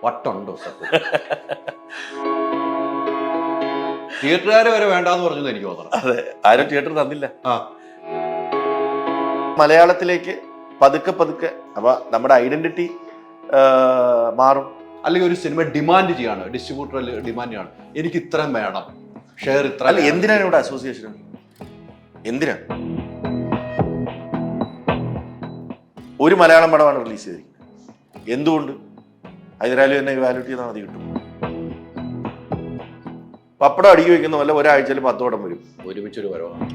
വട്ടുണ്ടോ സത്യം? തിയേറ്ററുകാരെ വരെ വേണ്ടാന്ന് പറഞ്ഞു എനിക്ക് തോന്നണം. അതെ, ആരും തിയേറ്റർ തന്നില്ല. ആ മലയാളത്തിലേക്ക് പതുക്കെ പതുക്കെ അപ്പൊ നമ്മുടെ ഐഡന്റിറ്റി മാറും. അല്ലെങ്കിൽ ഒരു സിനിമ ഡിമാൻഡ് ചെയ്യാണ്, ഡിസ്ട്രിബ്യൂട്ടർ ഡിമാൻഡ് ചെയ്യാണ്, എനിക്ക് ഇത്രയും വേണം, ഷെയർ ഇത്ര. അല്ല, എന്തിനാണ് ഇവിടെ അസോസിയേഷൻ? എന്തിനാ? ഒരു മലയാളം പടമാണ് റിലീസ് ചെയ്തിരിക്കുന്നത്, എന്തുകൊണ്ട്? ഹൈദരാലി തന്നെ വാലിഡിറ്റി ചെയ്താൽ മതി, കിട്ടും. പപ്പടം അടുക്കി വെക്കുന്ന പോലെ ഒരാഴ്ചയിൽ 10 പടം വരും, ഒരുമിച്ചൊരു വരവാണ്.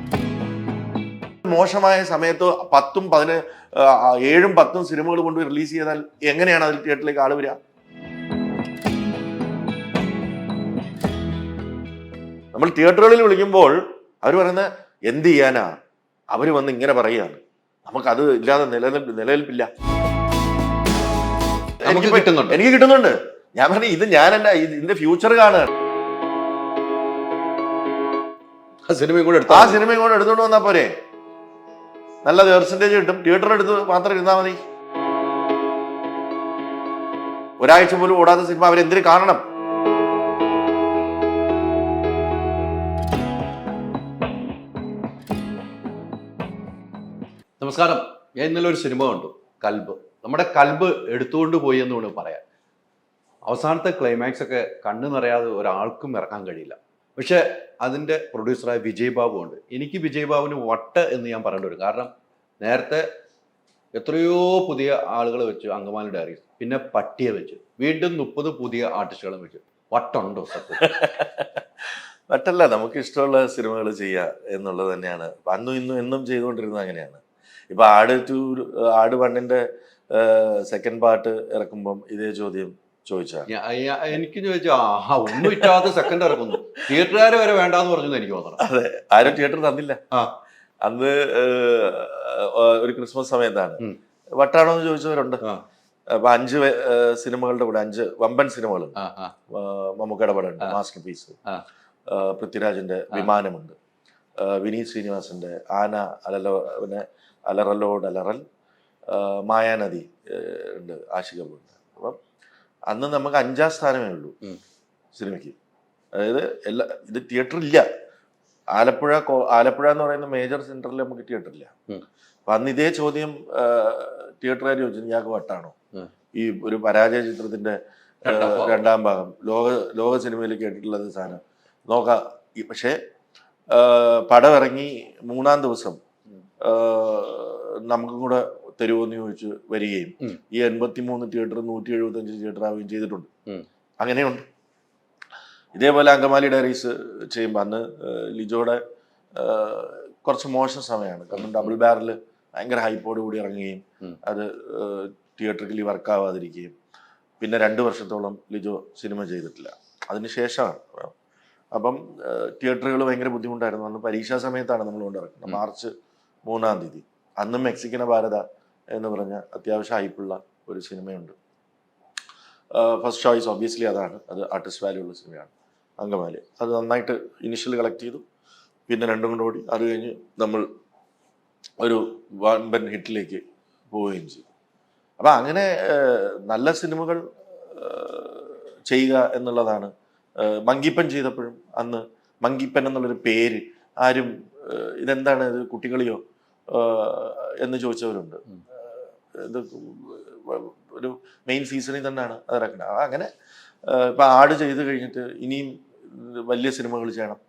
മോശമായ സമയത്ത് 7ഉം 10ഉം സിനിമകൾ കൊണ്ട് റിലീസ് ചെയ്താൽ എങ്ങനെയാണ് അതിൽ തിയേറ്ററിലേക്ക് ആള് വരിക? നമ്മൾ തിയേറ്ററുകളിൽ വിളിക്കുമ്പോൾ അവർ പറയുന്ന എന്ത് ചെയ്യാനാ, അവര് വന്ന് ഇങ്ങനെ പറയുകയാണ്, നമുക്കത് ഇല്ലാതെ നിലനിൽപ്പില്ല. എനിക്ക് കിട്ടുന്നുണ്ട്. ഞാൻ പറഞ്ഞു ഇത് ഞാനല്ല, ഇതിന്റെ ഫ്യൂച്ചർ കാണുക. ആ സിനിമയും കൂടെ എടുത്തോണ്ട് വന്നാ പോരെ, നല്ല പെർസെന്റേജ് കിട്ടും. തിയേറ്ററിൽ എടുത്ത് മാത്രം ഇരുന്നാൽ മതി. ഒരാഴ്ച പോലും ഓടാത്ത സിനിമ അവരെന്തിനു കാണണം? നമസ്കാരം. ഞാൻ ഇന്നലെ ഒരു സിനിമ കണ്ടു, കൽബ്. നമ്മുടെ കൽബ് എടുത്തുകൊണ്ട് പോയി എന്ന് വേണമെങ്കിൽ പറയാം. അവസാനത്തെ ക്ലൈമാക്സ് ഒക്കെ കണ്ണു നിറയാതെ ഒരാൾക്കും ഇറക്കാൻ കഴിയില്ല. പക്ഷെ അതിൻ്റെ പ്രൊഡ്യൂസറായ വിജയ് ബാബു ഉണ്ട്. എനിക്ക് വിജയ് ബാബുവിന് വട്ട് എന്ന് ഞാൻ പറയേണ്ടി വരും. കാരണം നേരത്തെ എത്രയോ പുതിയ ആളുകളെ വെച്ചു, അങ്കമാലി ഡയറീസ്, പിന്നെ പട്ടിയെ വെച്ചു, വീണ്ടും 30 പുതിയ ആർട്ടിസ്റ്റുകളും വെച്ചു. വട്ടുണ്ടോ സത്യം? വട്ടല്ല, നമുക്ക് ഇഷ്ടമുള്ള സിനിമകൾ ചെയ്യുക എന്നുള്ളത് തന്നെയാണ് അന്നും ഇന്നും എന്നും ചെയ്തുകൊണ്ടിരുന്നത്. അങ്ങനെയാണ്. ഇപ്പൊ ആട് 1ന്റെ സെക്കൻഡ് പാർട്ട് ഇറക്കുമ്പം ഇതേ ചോദ്യം ചോദിച്ചാൽ എനിക്ക് ചോദിച്ചാ ഒന്നും ഇല്ലാത്ത സെക്കൻഡ് ഇറക്കുന്നു, തിയേറ്ററുകാരെ വരെ വേണ്ടാന്ന് പറഞ്ഞു എനിക്ക് തോന്നണം. അതെ, ആരും തിയേറ്റർ തന്നില്ല. അന്ന് ഒരു ക്രിസ്മസ് സമയത്താണ്. വട്ടാണോ എന്ന് ചോദിച്ചവരുണ്ട്. അപ്പൊ 5 സിനിമകളുടെ കൂടെ 5 വമ്പൻ സിനിമകൾ, മമ്മൂക്കയുടെ പടമുണ്ട് മാസ്റ്റർ പീസ്, പൃഥ്വിരാജിന്റെ വിമാനമുണ്ട്, വിനീത് ശ്രീനിവാസന്റെ ആന, അലറലോട് അലറൽ, മായാനദി ഉണ്ട്, ആഷികബുണ്ട്. അപ്പം അന്ന് നമുക്ക് 5ാം സ്ഥാനമേ ഉള്ളൂ സിനിമയ്ക്ക്. അതായത് ഇത് തിയേറ്റർ ഇല്ല. ആലപ്പുഴ എന്ന് പറയുന്ന മേജർ സെന്ററിൽ നമുക്ക് തിയേറ്റർ ഇല്ല. അപ്പൊ അന്ന് ഇതേ ചോദ്യം തിയേറ്ററുകാർ ചോദിച്ചു, ഇയാൾക്ക് വട്ടാണോ ഈ ഒരു പരാജയ ചിത്രത്തിന്റെ 2ാം ഭാഗം ലോക സിനിമയിൽ കേട്ടിട്ടുള്ളത് സാധനം നോക്കാം. പക്ഷേ പടം ഇറങ്ങി 3ാം ദിവസം നമുക്കും കൂടെ തരുമോന്ന് ചോദിച്ച് വരികയും ഈ 83 തിയേറ്റർ 175 തിയേറ്റർ ആവുകയും ചെയ്തിട്ടുണ്ട്. അങ്ങനെയുണ്ട്. ഇതേപോലെ അങ്കമാലി ഡയറീസ് ചെയ്യുമ്പോൾ അന്ന് ലിജോയുടെ കുറച്ച് മോശം സമയമാണ്. കാരണം ഡബിൾ ബാരൽ ഭയങ്കര ഹൈപ്പോട് കൂടി ഇറങ്ങുകയും അത് തിയേറ്ററിക്കലി വർക്കാവാതിരിക്കുകയും പിന്നെ 2 വർഷത്തോളം ലിജോ സിനിമ ചെയ്തിട്ടില്ല. അതിനുശേഷമാണ്. അപ്പം തിയേറ്ററുകൾ ഭയങ്കര ബുദ്ധിമുട്ടായിരുന്നു. അന്ന് പരീക്ഷാ സമയത്താണ് നമ്മൾ കൊണ്ടിറക്കുന്നത്, മാർച്ച് 3-ാം തീയതി. അന്നും മെക്സിക്കന ഭാരത എന്ന് പറഞ്ഞ അത്യാവശ്യം ഹൈപ്പുള്ള ഒരു സിനിമയുണ്ട്. ഫസ്റ്റ് ചോയ്സ് ഒബ്വിയസ്ലി അതാണ്. അത് ആർട്ടിസ്റ്റ് വാല്യൂ ഉള്ള സിനിമയാണ് അങ്കമാലി. അത് നന്നായിട്ട് ഇനിഷ്യൽ കളക്ട് ചെയ്തു. പിന്നെ 2 കൊണ്ട് ഓടി. അത് കഴിഞ്ഞ് നമ്മൾ ഒരു വമ്പൻ ഹിറ്റിലേക്ക് പോവുകയും ചെയ്തു. അപ്പം അങ്ങനെ നല്ല സിനിമകൾ ചെയ്യുക എന്നുള്ളതാണ്. മങ്കിപ്പൻ ചെയ്തപ്പോഴും അന്ന് മങ്കിപ്പൻ എന്നുള്ളൊരു പേര് ആരും ഇതെന്താണ് ഇത് കുട്ടികളിയോ എന്ന് ചോദിച്ചവരുണ്ട്. ഇത് ഒരു മെയിൻ സീസണിൽ തന്നെയാണ് അത് ഇറക്കുന്നത്. അങ്ങനെ ഇപ്പം ആട് ചെയ്ത് കഴിഞ്ഞിട്ട് ഇനിയും വലിയ സിനിമകൾ ചെയ്യണം,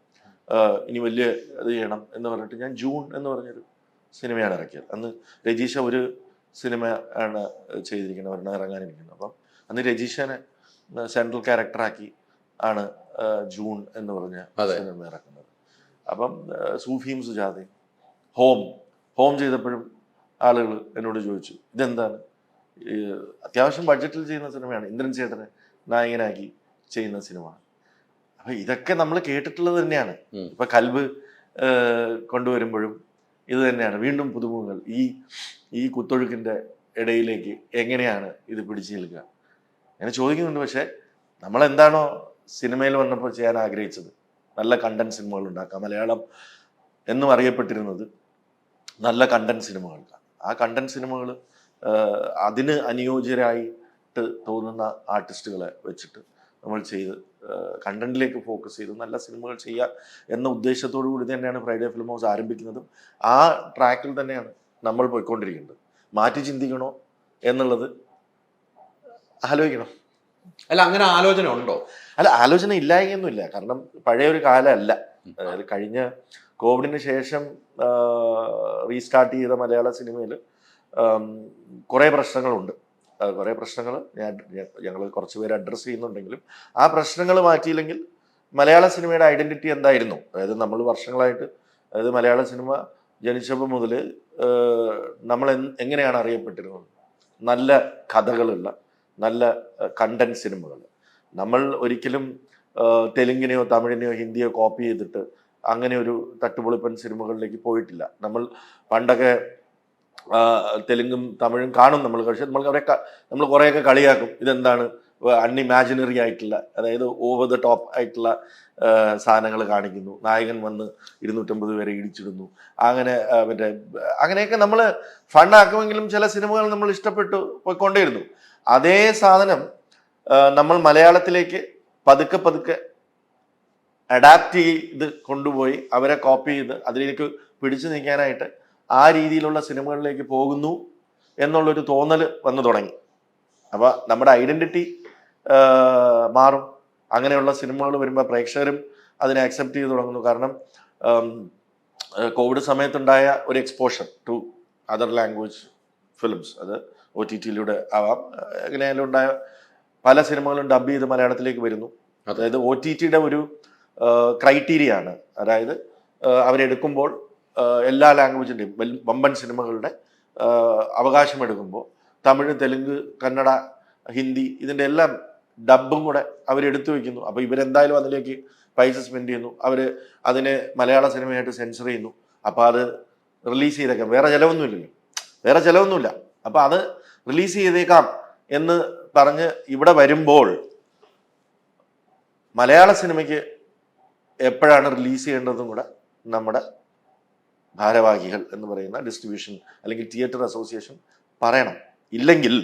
ഇനി വലിയ ഇത് ചെയ്യണം എന്ന് പറഞ്ഞിട്ട് ഞാൻ ജൂൺ എന്ന് പറഞ്ഞൊരു സിനിമയാണ് ഇറക്കിയത്. അന്ന് രജീഷ ഒരു സിനിമ ആണ് ചെയ്തിരിക്കുന്നത്, ഒരെണ്ണം ഇറങ്ങാനിരിക്കുന്നത്. അപ്പം അന്ന് രജീഷനെ സെൻട്രൽ ക്യാരക്ടറാക്കി ആണ് ജൂൺ എന്ന് പറഞ്ഞ സിനിമ ഇറക്കുന്നത്. അപ്പം സൂഫിയും സുജാതയും ഹോം ചെയ്തപ്പോഴും ആളുകൾ എന്നോട് ചോദിച്ചു, ഇതെന്താണ്? അത്യാവശ്യം ബഡ്ജറ്റിൽ ചെയ്യുന്ന സിനിമയാണ്, ഇന്ദ്രൻ ചേട്ടനെ നായകനാക്കി ചെയ്യുന്ന സിനിമ. അപ്പൊ ഇതൊക്കെ നമ്മൾ കേട്ടിട്ടുള്ളത് തന്നെയാണ്. ഇപ്പൊ കൽബ് കൊണ്ടുവരുമ്പോഴും ഇത് തന്നെയാണ്. വീണ്ടും പുതുമുഖങ്ങൾ ഈ കുത്തൊഴുക്കിന്റെ ഇടയിലേക്ക് എങ്ങനെയാണ് ഇത് പിടിച്ചു നിൽക്കുക അങ്ങനെ ചോദിക്കുന്നുണ്ട്. പക്ഷെ നമ്മളെന്താണോ സിനിമയിൽ വന്നപ്പോൾ ചെയ്യാൻ ആഗ്രഹിച്ചത്, നല്ല കണ്ടന്റ് സിനിമകൾ ഉണ്ടാക്കുക. മലയാളം എന്നും അറിയപ്പെട്ടിരുന്നത് നല്ല കണ്ടന്റ് സിനിമകൾക്കാണ്. ആ കണ്ടന്റ് സിനിമകൾ അതിന് അനുയോജ്യരായി ആയിട്ട് തോന്നുന്ന ആർട്ടിസ്റ്റുകളെ വെച്ചിട്ട് നമ്മൾ ചെയ്ത് കണ്ടന്റിലേക്ക് ഫോക്കസ് ചെയ്ത് നല്ല സിനിമകൾ ചെയ്യുക എന്ന ഉദ്ദേശത്തോടു കൂടി തന്നെയാണ് ഫ്രൈഡേ ഫിലിം ഹൗസ് ആരംഭിക്കുന്നതും. ആ ട്രാക്കിൽ തന്നെയാണ് നമ്മൾ പോയിക്കൊണ്ടിരിക്കുന്നത്. മാറ്റി ചിന്തിക്കണോ എന്നുള്ളത് ആലോചിക്കണം. അല്ല, അങ്ങനെ ആലോചന ഉണ്ടോ? അല്ല, ആലോചന ഇല്ലായെന്നൊന്നുമില്ല. കാരണം പഴയ ഒരു കാലമല്ല. അതായത് കഴിഞ്ഞ കോവിഡിന് ശേഷം റീസ്റ്റാർട്ട് ചെയ്ത മലയാള സിനിമയിൽ കുറേ പ്രശ്നങ്ങളുണ്ട്. കുറേ പ്രശ്നങ്ങൾ ഞങ്ങൾ കുറച്ച് പേര് അഡ്രസ്സ് ചെയ്യുന്നുണ്ടെങ്കിലും ആ പ്രശ്നങ്ങൾ മാറ്റിയില്ലെങ്കിൽ മലയാള സിനിമയുടെ ഐഡന്റിറ്റി എന്തായിരുന്നു? അതായത് നമ്മൾ വർഷങ്ങളായിട്ട്, അതായത് മലയാള സിനിമ ജനിച്ചപ്പോൾ മുതൽ നമ്മൾ എങ്ങനെയാണ് അറിയപ്പെട്ടിരുന്നത്? നല്ല കഥകളുള്ള നല്ല കണ്ടന്റ് സിനിമകൾ. നമ്മൾ ഒരിക്കലും തെലുങ്കിനെയോ തമിഴിനെയോ ഹിന്ദിയോ കോപ്പി ചെയ്തിട്ട് അങ്ങനെ ഒരു തട്ടുപൊളിപ്പൻ സിനിമകളിലേക്ക് പോയിട്ടില്ല. നമ്മൾ പണ്ടൊക്കെ തെലുങ്കും തമിഴും കാണും നമ്മൾ, പക്ഷേ നമ്മൾ കുറേയൊക്കെ കളിയാക്കും. ഇതെന്താണ് അൺഇമാജിനറി ആയിട്ടുള്ള, അതായത് ഓവർ ദ ടോപ്പ് ആയിട്ടുള്ള സാധനങ്ങൾ കാണിക്കുന്നു, നായകൻ വന്ന് 250 പേരെ ഇടിച്ചിടുന്നു, അങ്ങനെ അങ്ങനെയൊക്കെ നമ്മൾ ഫണ്ണാക്കുമെങ്കിലും ചില സിനിമകൾ നമ്മൾ ഇഷ്ടപ്പെട്ടു പോയിക്കൊണ്ടേയിരുന്നു. അതേ സാധനം നമ്മൾ മലയാളത്തിലേക്ക് പതുക്കെ പതുക്കെ അഡാപ്റ്റ് ചെയ്ത് കൊണ്ടുപോയി അവരെ കോപ്പി ചെയ്ത് അതിലേക്ക് പിടിച്ചു നിൽക്കാനായിട്ട് ആ രീതിയിലുള്ള സിനിമകളിലേക്ക് പോകുന്നു എന്നുള്ളൊരു തോന്നൽ വന്നു തുടങ്ങി. അപ്പോൾ നമ്മുടെ ഐഡന്റിറ്റി മാറും. അങ്ങനെയുള്ള സിനിമകൾ വരുമ്പോൾ പ്രേക്ഷകരും അതിനെ അക്സെപ്റ്റ് ചെയ്ത് തുടങ്ങുന്നു. കാരണം കോവിഡ് സമയത്തുണ്ടായ ഒരു exposure to other language films, അത് OTT-യിലൂടെ ആവാം, എങ്ങനെയായാലും ഉണ്ടായ പല സിനിമകളും ഡബ് ചെയ്ത് മലയാളത്തിലേക്ക് വരുന്നു. അതായത് OTT-യുടെ ഒരു ക്രൈറ്റീരിയ ആണ്. അതായത് അവരെടുക്കുമ്പോൾ എല്ലാ ലാംഗ്വേജിൻ്റെയും വമ്പൻ സിനിമകളുടെ അവകാശം എടുക്കുമ്പോൾ തമിഴ്, തെലുങ്ക്, കന്നഡ, ഹിന്ദി ഇതിൻ്റെ എല്ലാം ഡബും കൂടെ അവരെടുത്തു വയ്ക്കുന്നു. അപ്പോൾ ഇവരെന്തായാലും അതിലേക്ക് പൈസ സ്പെൻഡ് ചെയ്യുന്നു. അവർ അതിനെ മലയാള സിനിമയായിട്ട് സെൻസർ ചെയ്യുന്നു. അപ്പോൾ അത് റിലീസ് ചെയ്തേക്കാം, വേറെ ചിലവൊന്നുമില്ല. അപ്പോൾ അത് റിലീസ് ചെയ്തേക്കാം എന്ന് പറഞ്ഞ് ഇവിടെ വരുമ്പോൾ മലയാള സിനിമയ്ക്ക് എപ്പോഴാണ് റിലീസ് ചെയ്യേണ്ടതും കൂടെ നമ്മുടെ ഭാരവാഹികൾ എന്ന് പറയുന്ന ഡിസ്ട്രിബ്യൂഷൻ അല്ലെങ്കിൽ തിയേറ്റർ അസോസിയേഷൻ പറയണം. ഇല്ലെങ്കിൽ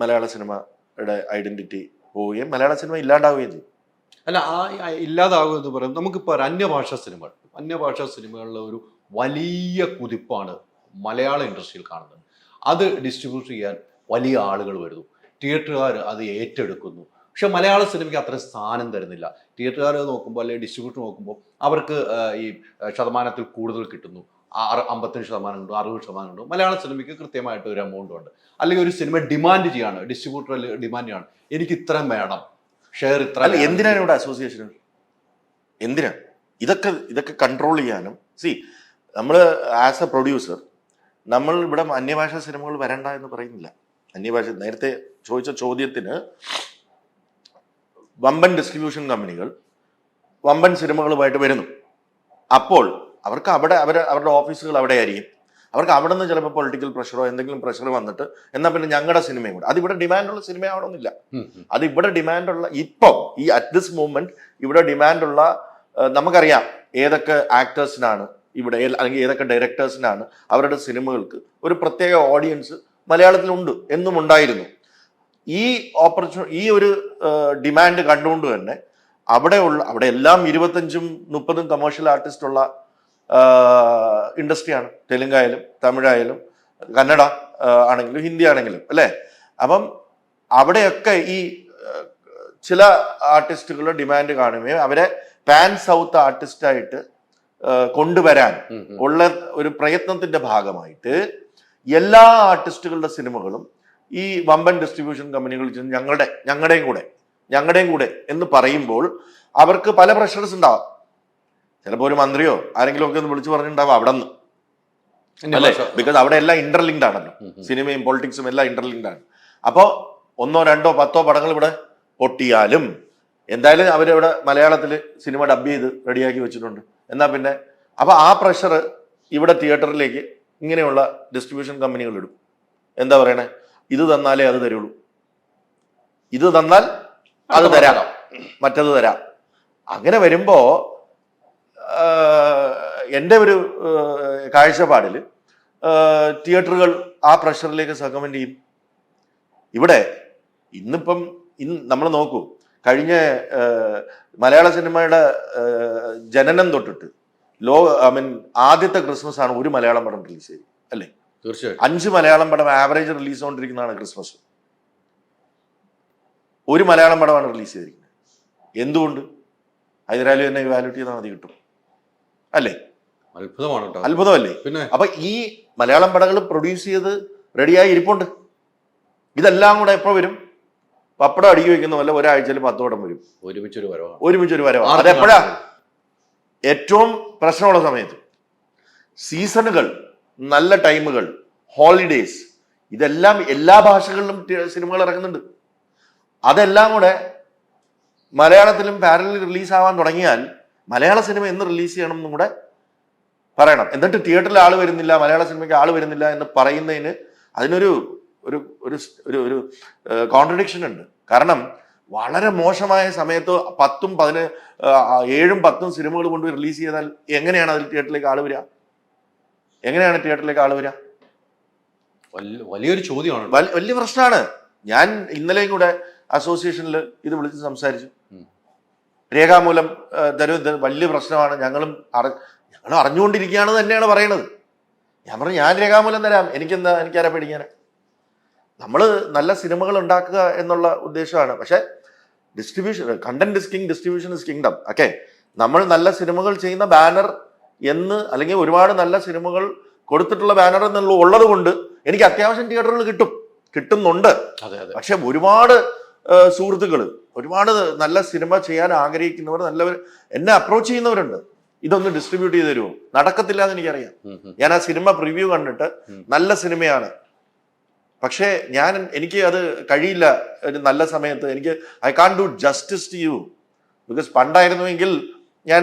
മലയാള സിനിമയുടെ ഐഡന്റിറ്റി പോവുകയും മലയാള സിനിമ ഇല്ലാണ്ടാവുകയും ചെയ്യും. അല്ല, ആ ഇല്ലാതാകും എന്ന് പറയുന്നത് നമുക്കിപ്പോൾ അന്യഭാഷാ സിനിമകളിലെ ഒരു വലിയ കുതിപ്പാണ് മലയാള ഇൻഡസ്ട്രിയിൽ കാണുന്നത്. അത് ഡിസ്ട്രിബ്യൂട്ട് ചെയ്യാൻ വലിയ ആളുകൾ വരുന്നു, തിയേറ്ററുകാർ അത് ഏറ്റെടുക്കുന്നു. പക്ഷെ മലയാള സിനിമയ്ക്ക് അത്ര സ്ഥാനം തരുന്നില്ല. തിയേറ്ററുകാർ നോക്കുമ്പോൾ അല്ലെങ്കിൽ ഡിസ്ട്രിബ്യൂട്ടർ നോക്കുമ്പോൾ അവർക്ക് ഈ ശതമാനത്തിൽ കൂടുതൽ കിട്ടുന്നു. 55% ഉണ്ട്, 60% ഉണ്ട്. മലയാള സിനിമയ്ക്ക് കൃത്യമായിട്ട് ഒരു എമൗണ്ട് ഉണ്ട്. അല്ലെങ്കിൽ ഒരു സിനിമ ഡിമാൻഡ് ചെയ്യാണ്, ഡിസ്ട്രിബ്യൂട്ടർ ഡിമാൻഡ് ചെയ്യാണ്, എനിക്ക് ഇത്രയും വേണം, ഷെയർ ഇത്ര. എന്തിനാണ് ഇവിടെ അസോസിയേഷൻ? എന്തിനാ ഇതൊക്കെ കൺട്രോൾ ചെയ്യാനും? നമ്മൾ ആസ് എ പ്രൊഡ്യൂസർ നമ്മൾ ഇവിടെ അന്യഭാഷാ സിനിമകൾ വരണ്ട എന്ന് പറയുന്നില്ല. അന്യഭാഷ, നേരത്തെ ചോദിച്ച ചോദ്യത്തിന്, വമ്പൻ ഡിസ്ട്രിബ്യൂഷൻ കമ്പനികൾ വമ്പൻ സിനിമകളുമായിട്ട് വരുന്നു. അപ്പോൾ അവർക്ക് അവരുടെ ഓഫീസുകൾ അവിടെ ആയിരിക്കും. അവർക്ക് അവിടെ നിന്ന് ചിലപ്പോൾ പൊളിറ്റിക്കൽ പ്രഷറോ എന്തെങ്കിലും പ്രഷർ വന്നിട്ട് എന്നാൽ പിന്നെ ഞങ്ങളുടെ സിനിമയും കൂടെ, അതിവിടെ ഡിമാൻഡുള്ള സിനിമ ആവണമെന്നില്ല. അത് ഇവിടെ ഡിമാൻഡുള്ള, ഇപ്പം ഈ അറ്റ് ദിസ് മൂമെന്റ് ഇവിടെ ഡിമാൻഡുള്ള, നമുക്കറിയാം ഏതൊക്കെ ആക്ടേഴ്സിനാണ് ഇവിടെ, അല്ലെങ്കിൽ ഏതൊക്കെ ഡയറക്ടേഴ്സിനാണ് അവരുടെ സിനിമകൾക്ക് ഒരു പ്രത്യേക ഓഡിയൻസ് മലയാളത്തിലുണ്ട്, എന്നും ഉണ്ടായിരുന്നു. ഈ ഒരു ഡിമാൻഡ് കണ്ടുകൊണ്ട് തന്നെ അവിടെ എല്ലാം 25-30 കമേഴ്ഷ്യൽ ആർട്ടിസ്റ്റ് ഉള്ള ഇൻഡസ്ട്രിയാണ്. തെലുങ്കായാലും തമിഴായാലും കന്നഡ ആണെങ്കിലും ഹിന്ദി ആണെങ്കിലും അല്ലേ. അപ്പം അവിടെയൊക്കെ ഈ ചില ആർട്ടിസ്റ്റുകളുടെ ഡിമാൻഡ് കാണുകയും അവരെ പാൻ സൗത്ത് ആർട്ടിസ്റ്റായിട്ട് കൊണ്ടുവരാൻ ഉള്ള ഒരു പ്രയത്നത്തിന്റെ ഭാഗമായിട്ട് എല്ലാ ആർട്ടിസ്റ്റുകളുടെ സിനിമകളും ഈ വമ്പൻ ഡിസ്ട്രിബ്യൂഷൻ കമ്പനികൾ ഞങ്ങളുടെയും കൂടെ എന്ന് പറയുമ്പോൾ അവർക്ക് പല പ്രഷർസ് ഉണ്ടാവാം. ചിലപ്പോൾ ഒരു മന്ത്രിയോ ആരെങ്കിലും ഒക്കെ ഒന്ന് വിളിച്ചു പറഞ്ഞിട്ടുണ്ടാവും അവിടെ നിന്ന്, അല്ലേ? ബിക്കോസ് അവിടെ എല്ലാം ഇന്റർലിങ്ക്ഡ് ആണല്ലോ, സിനിമയും പൊളിറ്റിക്സും എല്ലാം ഇന്റർലിങ്ക്ഡ് ആണ്. അപ്പോൾ 1, 2, 10 പടങ്ങൾ ഇവിടെ പൊട്ടിയാലും എന്തായാലും അവരിവിടെ മലയാളത്തിൽ സിനിമ ഡബ് ചെയ്ത് റെഡിയാക്കി വെച്ചിട്ടുണ്ട്. എന്നാൽ പിന്നെ അപ്പോൾ ആ പ്രഷർ ഇവിടെ തിയേറ്ററിലേക്ക് ഇങ്ങനെയുള്ള ഡിസ്ട്രിബ്യൂഷൻ കമ്പനികൾ ഇടും. എന്താ പറയണേ, ഇത് തന്നാലേ അത് തരുള്ളൂ, ഇത് തന്നാൽ അത് തരാം, മറ്റത് തരാം. അങ്ങനെ വരുമ്പോ എൻ്റെ ഒരു കാഴ്ചപ്പാടിൽ തിയേറ്ററുകൾ ആ പ്രഷറിലേക്ക് സക്കമെന്റ് ചെയ്യും. ഇവിടെ ഇന്നിപ്പം നമ്മൾ നോക്കൂ, കഴിഞ്ഞ മലയാള സിനിമയുടെ ജനനം തൊട്ടിട്ട് ആദ്യത്തെ ക്രിസ്മസ് ആണ് ഒരു മലയാളം പടം റിലീസ് ചെയ്തത്, അല്ലേ? തീർച്ചയായും 5 മലയാളം പടം ആവറേജ് റിലീസ് കൊണ്ടിരിക്കുന്നതാണ് ക്രിസ്മസ്. ഒരു മലയാളം പടമാണ് റിലീസ് ചെയ്തിരിക്കുന്നത്. എന്തുകൊണ്ട്? ഹൈദരാലി തന്നെ വാലിഡിറ്റി ചെയ്താൽ മതി, കിട്ടും, അല്ലേ? അത്ഭുതമാണ് കേട്ടോ. അത്ഭുതമല്ലേ? പിന്നെ അപ്പൊ ഈ മലയാളം പടങ്ങൾ പ്രൊഡ്യൂസ് ചെയ്ത് റെഡിയായി ഇരിപ്പുണ്ട്. ഇതെല്ലാം കൂടെ എപ്പോ വരും? പപ്പടം അടുക്കി വെക്കുന്ന പോലെ ഒരാഴ്ചയിൽ 10 പടം വരും, ഒരുമിച്ചൊരു വരവാണ്. അതെപ്പോഴാ? ഏറ്റവും പ്രശ്നമുള്ള സമയത്ത്. സീസണുകൾ, നല്ല ടൈമുകൾ, ഹോളിഡേയ്സ്, ഇതെല്ലാം എല്ലാ ഭാഷകളിലും സിനിമകൾ ഇറങ്ങുന്നുണ്ട്. അതെല്ലാം കൂടെ മലയാളത്തിലും പാരലൽ റിലീസ് ആവാൻ തുടങ്ങിയാൽ മലയാള സിനിമ എന്ന് റിലീസ് ചെയ്യണം എന്നും കൂടെ പറയണം. എന്നിട്ട് തിയേറ്ററിൽ ആൾ വരുന്നില്ല, മലയാള സിനിമയ്ക്ക് ആൾ വരുന്നില്ല എന്ന് പറയുന്നതിന് അതിനൊരു ഒരു ഒരു ഒരു കോൺട്രഡിക്ഷൻ ഉണ്ട്. കാരണം വളരെ മോശമായ സമയത്ത് 10ഉം 7ഉം 10ഉം സിനിമകൾ കൊണ്ട് റിലീസ് ചെയ്താൽ എങ്ങനെയാണ് അതിൽ തിയേറ്ററിലേക്ക് ആൾ വരിക? വലിയൊരു ചോദ്യമാണ്, വലിയ പ്രശ്നമാണ്. ഞാൻ ഇന്നലെയും കൂടെ അസോസിയേഷനിൽ ഇത് വിളിച്ച് സംസാരിച്ചു. രേഖാമൂലം തരും വലിയ പ്രശ്നമാണ്, ഞങ്ങൾ അറിഞ്ഞുകൊണ്ടിരിക്കുകയാണ് തന്നെയാണ് പറയണത്. ഞാൻ പറഞ്ഞു, ഞാൻ രേഖാമൂലം തരാം, എനിക്കാരെ പേടിക്കാനാ? നമ്മൾ നല്ല സിനിമകൾ ഉണ്ടാക്കുക എന്നുള്ള ഉദ്ദേശമാണ്. പക്ഷെ distribution, content is king, distribution is kingdom. Okay, നമ്മൾ നല്ല സിനിമകൾ ചെയ്യുന്ന ബാനർ എന്ന്, അല്ലെങ്കിൽ ഒരുപാട് നല്ല സിനിമകൾ കൊടുത്തിട്ടുള്ള ബാനർ എന്നുള്ള ഉള്ളത് കൊണ്ട് എനിക്ക് അത്യാവശ്യം തിയേറ്ററുകൾ കിട്ടുന്നുണ്ട്. പക്ഷെ ഒരുപാട് സുഹൃത്തുക്കൾ, ഒരുപാട് നല്ല സിനിമ ചെയ്യാൻ ആഗ്രഹിക്കുന്നവർ, നല്ലവർ എന്നെ അപ്രോച്ച് ചെയ്യുന്നവരുണ്ട്. ഇതൊന്ന് ഡിസ്ട്രിബ്യൂട്ട് ചെയ്ത് തരുമോ? നടക്കത്തില്ല എന്ന് എനിക്കറിയാം. ഞാൻ ആ സിനിമ പ്രിവ്യൂ കണ്ടിട്ട് നല്ല സിനിമയാണ്, പക്ഷേ എനിക്ക് അത് കഴിയില്ല. ഒരു നല്ല സമയത്ത് I can do justice to you. Because പണ്ടായിരുന്നുവെങ്കിൽ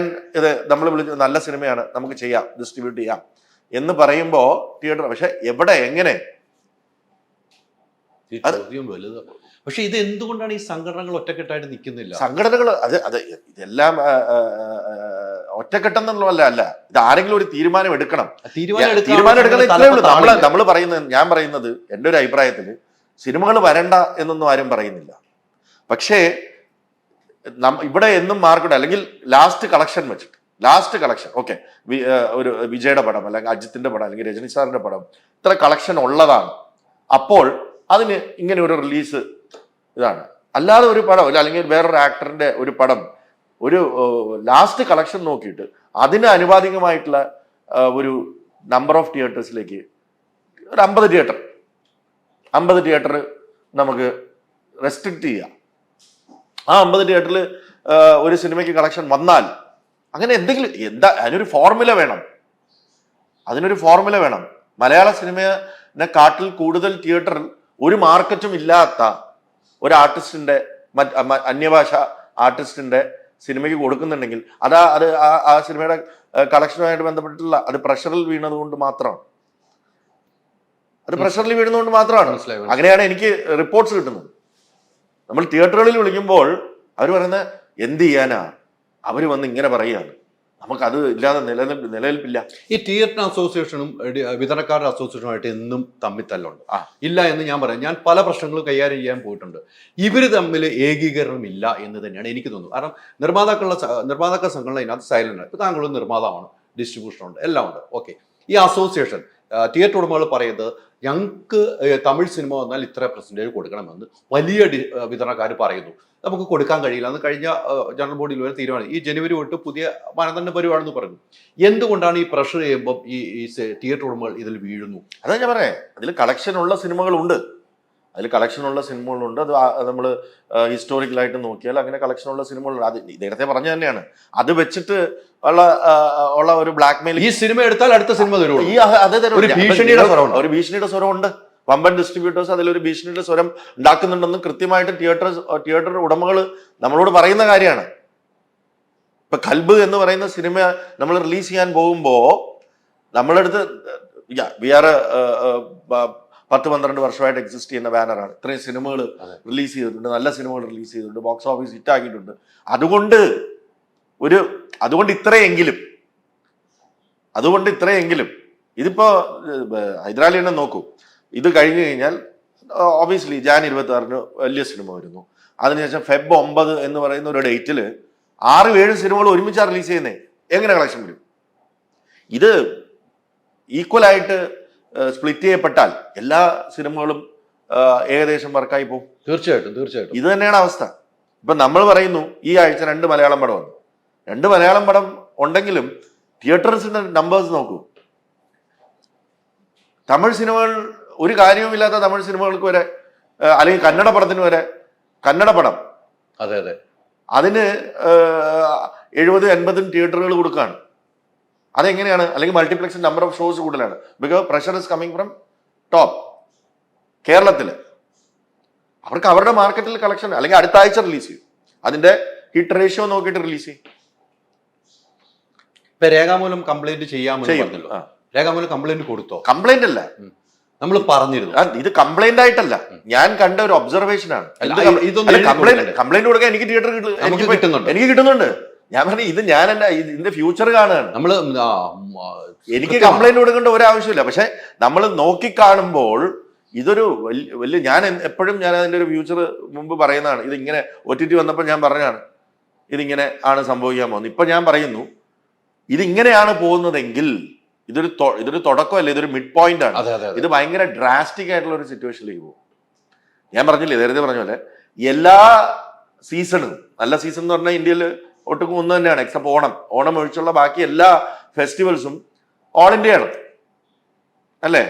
നമ്മൾ വിളിച്ച് നല്ല സിനിമയാണ്, നമുക്ക് ചെയ്യാം, ഡിസ്ട്രിബ്യൂട്ട് ചെയ്യാം എന്ന് പറയുമ്പോ തിയേറ്റർ. പക്ഷെ എവിടെ, എങ്ങനെ? പക്ഷെ ഇത് എന്തുകൊണ്ടാണ് ഈ സംഘടനകൾ ഒറ്റക്കെട്ടായിട്ട് നിൽക്കുന്നില്ല? സംഘടനകൾ ഇതെല്ലാം ഒറ്റക്കെട്ടെന്നുള്ളതല്ല. ഇത് ആരെങ്കിലും ഒരു തീരുമാനം എടുക്കണം. നമ്മൾ പറയുന്നത്, ഞാൻ പറയുന്നത്, എൻ്റെ ഒരു അഭിപ്രായത്തിൽ സിനിമകൾ വരണ്ട എന്നൊന്നും ആരും പറയുന്നില്ല. പക്ഷേ ഇവിടെ എന്നും മാർക്കറ്റ്, അല്ലെങ്കിൽ ലാസ്റ്റ് കളക്ഷൻ ഓക്കെ, ഒരു വിജയുടെ പടം, അല്ലെങ്കിൽ അജിത്തിന്റെ പടം, അല്ലെങ്കിൽ രജനി സാറിന്റെ പടം ഇത്ര കളക്ഷൻ ഉള്ളതാണ്, അപ്പോൾ അതിന് ഇങ്ങനെ ഒരു റിലീസ് ഇതാണ്. അല്ലാതെ ഒരു പടം, അല്ലെങ്കിൽ വേറൊരു ആക്ടറിന്റെ ഒരു പടം ഒരു ലാസ്റ്റ് കളക്ഷൻ നോക്കിയിട്ട് അതിന് അനുപാതികമായിട്ടുള്ള ഒരു നമ്പർ ഓഫ് തിയേറ്റേഴ്സിലേക്ക് ഒരു 50 തിയേറ്റർ നമുക്ക് റെസ്ട്രിക്റ്റ് ചെയ്യാം. ആ 50 തിയേറ്ററിൽ ഒരു സിനിമയ്ക്ക് കളക്ഷൻ വന്നാൽ അങ്ങനെ എന്തെങ്കിലും അതിനൊരു ഫോർമുല വേണം. മലയാള സിനിമയെ കാട്ടിൽ കൂടുതൽ തിയേറ്ററിൽ ഒരു മാർക്കറ്റും ഇല്ലാത്ത ഒരു ആർട്ടിസ്റ്റിന്റെ, അന്യഭാഷ ആർട്ടിസ്റ്റിന്റെ സിനിമയ്ക്ക് കൊടുക്കുന്നുണ്ടെങ്കിൽ ആ സിനിമയുടെ കളക്ഷനുമായിട്ട് ബന്ധപ്പെട്ടിട്ടുള്ള അത് പ്രഷറിൽ വീണതുകൊണ്ട് മാത്രമാണ്. അങ്ങനെയാണ് എനിക്ക് റിപ്പോർട്ട്സ് കിട്ടുന്നത്. നമ്മൾ തിയേറ്ററുകളിൽ വിളിക്കുമ്പോൾ അവർ പറയുന്നത് എന്ത് ചെയ്യാനാ, അവർ വന്ന് ഇങ്ങനെ പറയുകയാണ്, നമുക്കത് ഇല്ലാതെ നിലനിൽപ്പില്ല. ഈ തിയേറ്റർ അസോസിയേഷനും വിതരണക്കാരുടെ അസോസിയേഷനുമായിട്ട് എന്നും തമ്മിത്തല്ലുണ്ട്. ഇല്ല എന്ന് ഞാൻ പറയാം. ഞാൻ പല പ്രശ്നങ്ങളും കൈകാര്യം ചെയ്യാൻ പോയിട്ടുണ്ട്. ഇവർ തമ്മിൽ ഏകീകരണം ഇല്ല എന്ന് തന്നെയാണ് എനിക്ക് തോന്നുന്നത്. കാരണം നിർമ്മാതാക്കൾ സംഘടന ഇതിനകത്ത് സൈലന്റ്. ഇപ്പൊ താങ്കളും നിർമ്മാതാവാണ്, ഡിസ്ട്രിബ്യൂഷൻ ഉണ്ട്, എല്ലാം ഉണ്ട്. ഓക്കെ, ഈ അസോസിയേഷൻ തിയേറ്റർ ഉടമകൾ പറയുന്നത് ഞങ്ങൾക്ക് തമിഴ് സിനിമ വന്നാൽ ഇത്ര പെർസെൻറ്റേജ് കൊടുക്കണമെന്ന് വലിയ വിതരണക്കാർ പറയുന്നു. നമുക്ക് കൊടുക്കാൻ കഴിയില്ല എന്ന് കഴിഞ്ഞ ജനറൽ ബോഡിയിൽ വരെ തീരുമാനം. ഈ ജനുവരി തൊട്ട് പുതിയ മാനദണ്ഡം വരുവാണെന്ന് പറഞ്ഞു. എന്തുകൊണ്ടാണ് ഈ പ്രഷർ ചെയ്യുമ്പോൾ ഈ തിയേറ്റർ ഉടമകൾ ഇതിൽ വീഴുന്നു? അതാ ഞാൻ പറയാം, അതിൽ കളക്ഷൻ ഉള്ള സിനിമകളുണ്ട്. അത് നമ്മൾ ഹിസ്റ്റോറിക്കലായിട്ട് നോക്കിയാൽ അങ്ങനെ കളക്ഷനുള്ള സിനിമകളുണ്ട്. അത് നേരത്തെ പറഞ്ഞു തന്നെയാണ്. അത് വെച്ചിട്ട് ഉള്ള ഒരു ബ്ലാക്ക് മെയിൽ. ഈ സിനിമ എടുത്താൽ അടുത്ത സിനിമ തരുള്ളൂ. ഒരു ഭീഷണിയുടെ സ്വരമുണ്ട്. വമ്പൻ ഡിസ്ട്രിബ്യൂട്ടേഴ്സ് അതിലൊരു ഭീഷണിയുടെ സ്വരം ഉണ്ടാക്കുന്നുണ്ടെന്ന് കൃത്യമായിട്ട് തിയേറ്റർ ഉടമകൾ നമ്മളോട് പറയുന്ന കാര്യമാണ്. ഇപ്പൊ കൽബ് എന്ന് പറയുന്ന സിനിമ നമ്മൾ റിലീസ് ചെയ്യാൻ പോകുമ്പോ നമ്മളെടുത്ത് വി ആർ 10-12 വർഷമായിട്ട് എക്സിസ്റ്റ് ചെയ്യുന്ന ബാനറാണ്. ഇത്രയും സിനിമകൾ റിലീസ് ചെയ്തിട്ടുണ്ട്, നല്ല സിനിമകൾ റിലീസ് ചെയ്തിട്ടുണ്ട്, ബോക്സ് ഓഫീസ് ഹിറ്റ് ആക്കിയിട്ടുണ്ട്. അതുകൊണ്ട് ഇത്രയെങ്കിലും ഇതിപ്പോ ഹൈദരാലി തന്നെ നോക്കൂ. ഇത് കഴിഞ്ഞു കഴിഞ്ഞാൽ ഒബിയസ്ലി ജാൻ 26 വലിയ സിനിമ വരുന്നു. അതിനുശേഷം ഫെബ് 9 എന്ന് പറയുന്ന ഒരു ഡേറ്റിൽ 6-7 സിനിമകൾ ഒരുമിച്ചാണ് റിലീസ് ചെയ്യുന്നത്. എങ്ങനെ കളക്ഷൻ വരും? ഇത് ഈക്വലായിട്ട് സ്പ്ലിറ്റ് ചെയ്യപ്പെട്ടാൽ എല്ലാ സിനിമകളും ഏകദേശം വർക്കായി പോകും. തീർച്ചയായിട്ടും ഇത് തന്നെയാണ് അവസ്ഥ. ഇപ്പൊ നമ്മൾ പറയുന്നു ഈ ആഴ്ച 2 മലയാളം പടം വന്നു. 2 മലയാളം പടം ഉണ്ടെങ്കിലും തിയേറ്റേഴ്സിന്റെ നമ്പേഴ്സ് നോക്കൂ. തമിഴ് സിനിമകൾ, ഒരു കാര്യവുമില്ലാത്ത തമിഴ് സിനിമകൾക്ക് വരെ, അല്ലെങ്കിൽ കന്നഡ പടത്തിന് വരെ, കന്നഡ പടം അതെ അതിന് 70-80 തിയേറ്ററുകൾ കൊടുക്കുകയാണ്. അതെങ്ങനെയാണ്? അല്ലെങ്കിൽ മൾട്ടിപ്ലക്സ് നമ്പർ ഓഫ് ഷോസ് കൂടുതലാണ്. Because pressure is coming from top. കേരളത്തിൽ അവർക്ക് അവരുടെ മാർക്കറ്റിൽ കളക്ഷൻ, അല്ലെങ്കിൽ അടുത്ത ആഴ്ച റിലീസ് ചെയ്യും, അതിന്റെ ഹിറ്റ് റേഷ്യോ നോക്കിയിട്ട് റിലീസ് ചെയ്യും. ഇപ്പൊ രേഖാമൂലം കംപ്ലൈന്റ് ചെയ്യാമെന്ന് പറഞ്ഞല്ലോ. രേഖാമൂലം കംപ്ലൈന്റ് കൊടുത്തോ? കംപ്ലൈന്റ് അല്ല, നമ്മൾ പറഞ്ഞിരുന്നു. ഇത് കംപ്ലൈന്റ് ആയിട്ടല്ല, ഞാൻ കണ്ട ഒരു ഒബ്സർവേഷൻ ആണ്. കംപ്ലൈന്റ് കൊടുക്കാൻ എനിക്ക് തിയേറ്റർ എനിക്ക് കിട്ടുന്നുണ്ട്. ഞാൻ പറഞ്ഞു ഇത് ഞാൻ എന്റെ ഇതിന്റെ ഫ്യൂച്ചർ കാണുകയാണ്. നമ്മള് എനിക്ക് കംപ്ലൈന്റ് കൊടുക്കേണ്ട ഒരു ആവശ്യമില്ല. പക്ഷെ നമ്മൾ നോക്കിക്കാണുമ്പോൾ ഇതൊരു വലിയ ഞാൻ എപ്പോഴും ഞാൻ അതിന്റെ ഒരു ഫ്യൂച്ചർ മുമ്പ് പറയുന്നതാണ്. ഇതിങ്ങനെ OTT വന്നപ്പോൾ ഞാൻ പറഞ്ഞാണ് ഇതിങ്ങനെ ആണ് സംഭവിക്കാൻ പോകുന്നത്. ഇപ്പൊ ഞാൻ പറയുന്നു ഇതിങ്ങനെയാണ് പോകുന്നതെങ്കിൽ ഇതൊരു തുടക്കമല്ല, ഇതൊരു മിഡ് പോയിന്റ് ആണ്. ഇത് ഭയങ്കര ഡ്രാസ്റ്റിക് ആയിട്ടുള്ള ഒരു സിറ്റുവേഷനിലേക്ക് പോകും. ഞാൻ പറഞ്ഞില്ലേ, നേരത്തെ പറഞ്ഞ പോലെ എല്ലാ സീസണും, നല്ല സീസൺ എന്ന് പറഞ്ഞാൽ ഇന്ത്യയിൽ ഒട്ടുക്കും ഒന്ന് തന്നെയാണ്, എക്സെപ്റ്റ് ഓണം ഒഴിച്ചുള്ള ബാക്കി എല്ലാ ഫെസ്റ്റിവൽസും ഓൾ ഇന്ത്യ ആണ് അല്ലേ?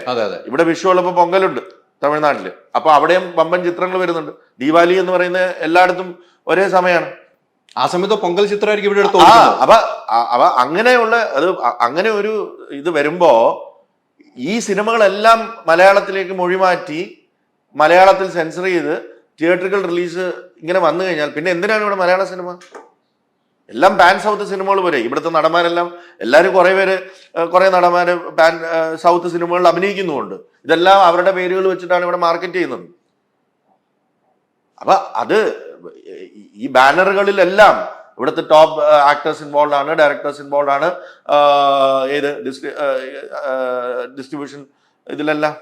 ഇവിടെ വിഷു ഉള്ളപ്പോൾ പൊങ്കലുണ്ട് തമിഴ്നാട്ടില്, അപ്പൊ അവിടെയും വമ്പൻ ചിത്രങ്ങൾ വരുന്നുണ്ട്. ദീപാവലി എന്ന് പറയുന്ന എല്ലായിടത്തും ഒരേ സമയമാണ്. ആ സമയത്ത് പൊങ്കൽ ചിത്രമായിരിക്കും ഇവിടെ എടുത്തു. അപ്പൊ അങ്ങനെയുള്ള അങ്ങനെ ഒരു ഇത് വരുമ്പോ ഈ സിനിമകളെല്ലാം മലയാളത്തിലേക്ക് മൊഴിമാറ്റി മലയാളത്തിൽ സെൻസർ ചെയ്ത് തിയേറ്ററുകൾ റിലീസ് ഇങ്ങനെ വന്നു കഴിഞ്ഞാൽ പിന്നെ എന്തിനാണ് ഇവിടെ മലയാള സിനിമ? എല്ലാം പാൻ സൗത്ത് സിനിമകൾ പോലെ. ഇവിടുത്തെ നടന്മാരെല്ലാം എല്ലാവരും കുറെ നടന്മാര് പാൻ സൗത്ത് സിനിമകളിൽ അഭിനയിക്കുന്നുമുണ്ട്. ഇതെല്ലാം അവരുടെ പേരുകൾ വെച്ചിട്ടാണ് ഇവിടെ മാർക്കറ്റ് ചെയ്യുന്നത്. അപ്പൊ അത് ഈ ബാനറുകളിലെല്ലാം ഇവിടുത്തെ ടോപ്പ് ആക്ടേഴ്സ് ഇൻവോൾവ് ആണ്, ഡയറക്ടേഴ്സ് ഇൻവോൾവ് ആണ്, ഏത് ഡിസ്ട്രിബ്യൂഷൻ ഇതിലെല്ലാം.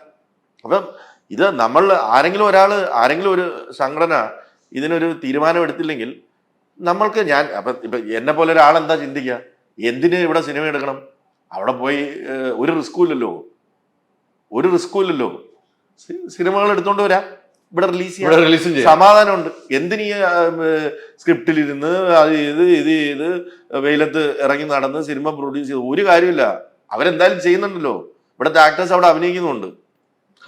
അപ്പം ഇത് നമ്മൾ ആരെങ്കിലും ഒരു സംഘടന ഇതിനൊരു തീരുമാനം എടുത്തില്ലെങ്കിൽ നമ്മൾക്ക് ഇപ്പൊ എന്നെ പോലെ ഒരാൾ എന്താ ചിന്തിക്കുക, എന്തിന് ഇവിടെ സിനിമ എടുക്കണം? അവിടെ പോയി ഒരു റിസ്കും ഇല്ലല്ലോ. സിനിമകൾ എടുത്തോണ്ട് വരാം, ഇവിടെ റിലീസ് ചെയ്യാം, സമാധാനമുണ്ട്. എന്തിനീ സ്ക്രിപ്റ്റിലിരുന്ന് ഇത് വെയിലത്ത് ഇറങ്ങി നടന്ന് സിനിമ പ്രൊഡ്യൂസ് ചെയ്ത് ഒരു കാര്യമില്ല. അവരെന്തായാലും ചെയ്യുന്നുണ്ടല്ലോ, ഇവിടുത്തെ ആക്ടേഴ്സ് അവിടെ അഭിനയിക്കുന്നുണ്ട്.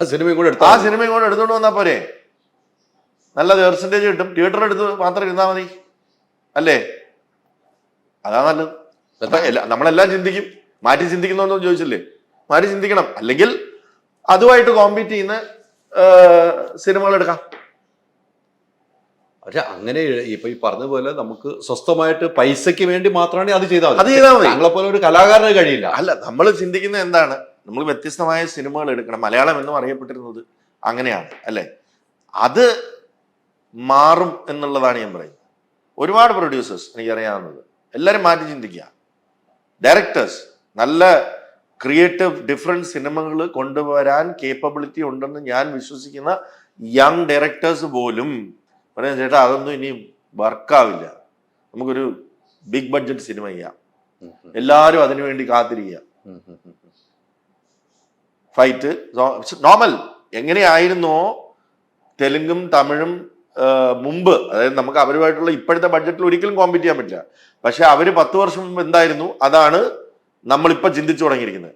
ആ സിനിമയും കൂടെ എടുത്തോണ്ട് വന്നാൽ പോരെ? നല്ല പെർസെന്റേജ് കിട്ടും. തിയേറ്റർ എടുത്ത് മാത്രം ഇരുന്നാൽ മതി അല്ലേ? അതാ നല്ലത്. നമ്മളെല്ലാം ചിന്തിക്കും. മാറ്റി ചിന്തിക്കുന്നോ ചോദിച്ചില്ലേ? മാറ്റി ചിന്തിക്കണം. അല്ലെങ്കിൽ അതുമായിട്ട് കോമ്പീറ്റ് ചെയ്യുന്ന സിനിമകൾ എടുക്കാം. പക്ഷെ അങ്ങനെ ഇപ്പൊ ഈ പറഞ്ഞ പോലെ നമുക്ക് സ്വസ്ഥമായിട്ട് പൈസയ്ക്ക് വേണ്ടി മാത്രമാണ് അത് ചെയ്താൽ മതി. ഞങ്ങളെ പോലെ ഒരു കലാകാരന് കഴിയില്ല. അല്ല, നമ്മൾ ചിന്തിക്കുന്നത് എന്താണ്? നമ്മൾ വ്യത്യസ്തമായ സിനിമകൾ എടുക്കണം. മലയാളം എന്നും അറിയപ്പെട്ടിരുന്നത് അങ്ങനെയാണ് അല്ലേ? അത് മാറും എന്നുള്ളതാണ് ഞാൻ പറയുന്നത്. ഒരുപാട് പ്രൊഡ്യൂസേഴ്സ് എനിക്കറിയാവുന്നത് എല്ലാവരും മാറ്റി ചിന്തിക്കുക. ഡയറക്ടേഴ്സ് നല്ല ക്രിയേറ്റീവ് ഡിഫറെന്റ് സിനിമകൾ കൊണ്ടുവരാൻ കേപ്പബിലിറ്റി ഉണ്ടെന്ന് ഞാൻ വിശ്വസിക്കുന്ന യങ് ഡയറക്ടേഴ്സ് പോലും പറയാം, ചേട്ടാ അതൊന്നും ഇനി വർക്കാവില്ല, നമുക്കൊരു ബിഗ് ബഡ്ജറ്റ് സിനിമ ചെയ്യാം, എല്ലാവരും അതിനുവേണ്ടി കാത്തിരിക്കുക, ഫൈറ്റ് നോർമൽ എങ്ങനെയായിരുന്നോ തെലുങ്കും തമിഴും മുമ്പ്, അതായത് നമുക്ക് അവരുമായിട്ടുള്ള ഇപ്പോഴത്തെ ബഡ്ജറ്റിൽ ഒരിക്കലും കോമ്പീറ്റ് ചെയ്യാൻ പറ്റില്ല. പക്ഷെ അവര് 10 വർഷം മുമ്പ് എന്തായിരുന്നു അതാണ് നമ്മളിപ്പോ ചിന്തിച്ചു തുടങ്ങിയിരിക്കുന്നത്.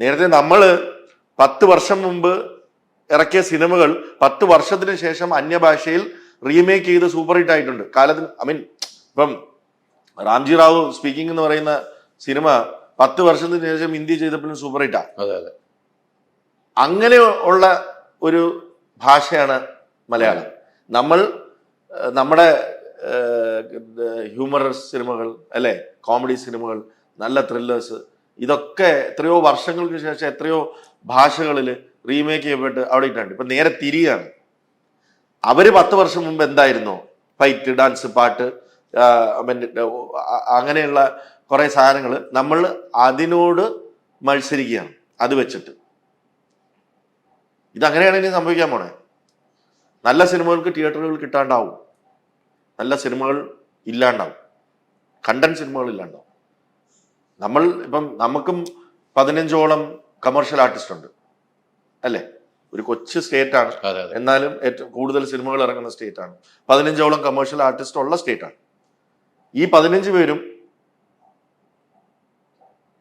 നേരത്തെ നമ്മൾ 10 വർഷം മുമ്പ് ഇറക്കിയ സിനിമകൾ 10 വർഷത്തിന് ശേഷം അന്യഭാഷയിൽ റീമേക്ക് ചെയ്ത് സൂപ്പർ ഹിറ്റ് ആയിട്ടുണ്ട്. കാലത്തിന് ഇപ്പം റാംജി റാവു സ്പീക്കിംഗ് എന്ന് പറയുന്ന സിനിമ 10 വർഷത്തിന് ശേഷം ഹിന്ദി ചെയ്തപ്പോഴും സൂപ്പർ ഹിറ്റാ. അങ്ങനെ ഉള്ള ഒരു ഭാഷയാണ് മലയാളം. നമ്മൾ നമ്മുടെ ഹ്യൂമറസ് സിനിമകൾ അല്ലെ, കോമഡി സിനിമകൾ, നല്ല ത്രില്ലേഴ്സ്, ഇതൊക്കെ എത്രയോ വർഷങ്ങൾക്ക് ശേഷം എത്രയോ ഭാഷകളിൽ റീമേക്ക് ചെയ്യപ്പെട്ട് അവിടെ ഇട്ടുണ്ട്. ഇപ്പൊ നേരെ തിരിയാണ്. അവര് 10 വർഷം മുമ്പ് എന്തായിരുന്നോ ഫൈറ്റ്, ഡാൻസ്, പാട്ട്, അങ്ങനെയുള്ള കുറെ സാധനങ്ങൾ നമ്മൾ അതിനോട് മത്സരിക്കുകയാണ്. അത് വെച്ചിട്ട് ഇതങ്ങനെയാണ് ഇനി സംഭവിക്കാൻ പോണേ. നല്ല സിനിമകൾക്ക് തിയേറ്ററുകൾ കിട്ടാണ്ടാവും, നല്ല സിനിമകൾ ഇല്ലാണ്ടാവും, കണ്ടന്റ് സിനിമകൾ ഇല്ലാണ്ടാവും. ഇപ്പം നമുക്കും 15ഓളം കമേഴ്ഷ്യൽ ആർട്ടിസ്റ്റ് ഉണ്ട് അല്ലേ? ഒരു കൊച്ചു സ്റ്റേറ്റ് ആണ്, എന്നാലും ഏറ്റവും കൂടുതൽ സിനിമകൾ ഇറങ്ങുന്ന സ്റ്റേറ്റ് ആണ്. 15ഓളം കമേഴ്ഷ്യൽ ആർട്ടിസ്റ്റ് ഉള്ള സ്റ്റേറ്റ് ആണ്. ഈ 15 പേരും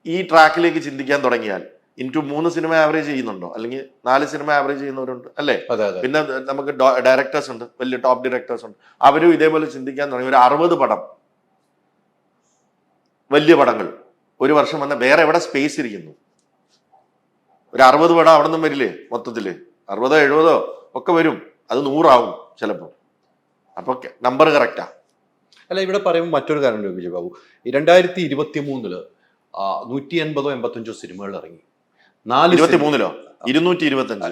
ഈ ട്രാക്കിലേക്ക് ചിന്തിക്കാൻ തുടങ്ങിയാൽ ഇൻറ്റു 3 സിനിമ ആവറേജ് ചെയ്യുന്നുണ്ടോ, അല്ലെങ്കിൽ 4 സിനിമ ആവറേജ് ചെയ്യുന്നവരുണ്ട് അല്ലേ? പിന്നെ നമുക്ക് ഡയറക്ടേഴ്സ് ഉണ്ട്, വലിയ ടോപ്പ് ഡയറക്ടേഴ്സ് ഉണ്ട്. അവരും ഇതേപോലെ ചിന്തിക്കാൻ തുടങ്ങി. ഒരു 60 പടം, വലിയ പടങ്ങൾ ഒരു വർഷം വന്ന വേറെ എവിടെ സ്പേസ് ഇരിക്കുന്നു? ഒരു 60 പടം അവിടെ നിന്നും വരില്ലേ? മൊത്തത്തില് 60 70 ഒക്കെ വരും. അത് 100 ആവും ചിലപ്പോൾ. അപ്പൊ നമ്പർ കറക്റ്റാ. അല്ല, ഇവിടെ പറയുമ്പോൾ മറ്റൊരു കാര്യം വിജയ് ബാബു, 2023 185 സിനിമകൾ ഇറങ്ങി. 23-ലോ 225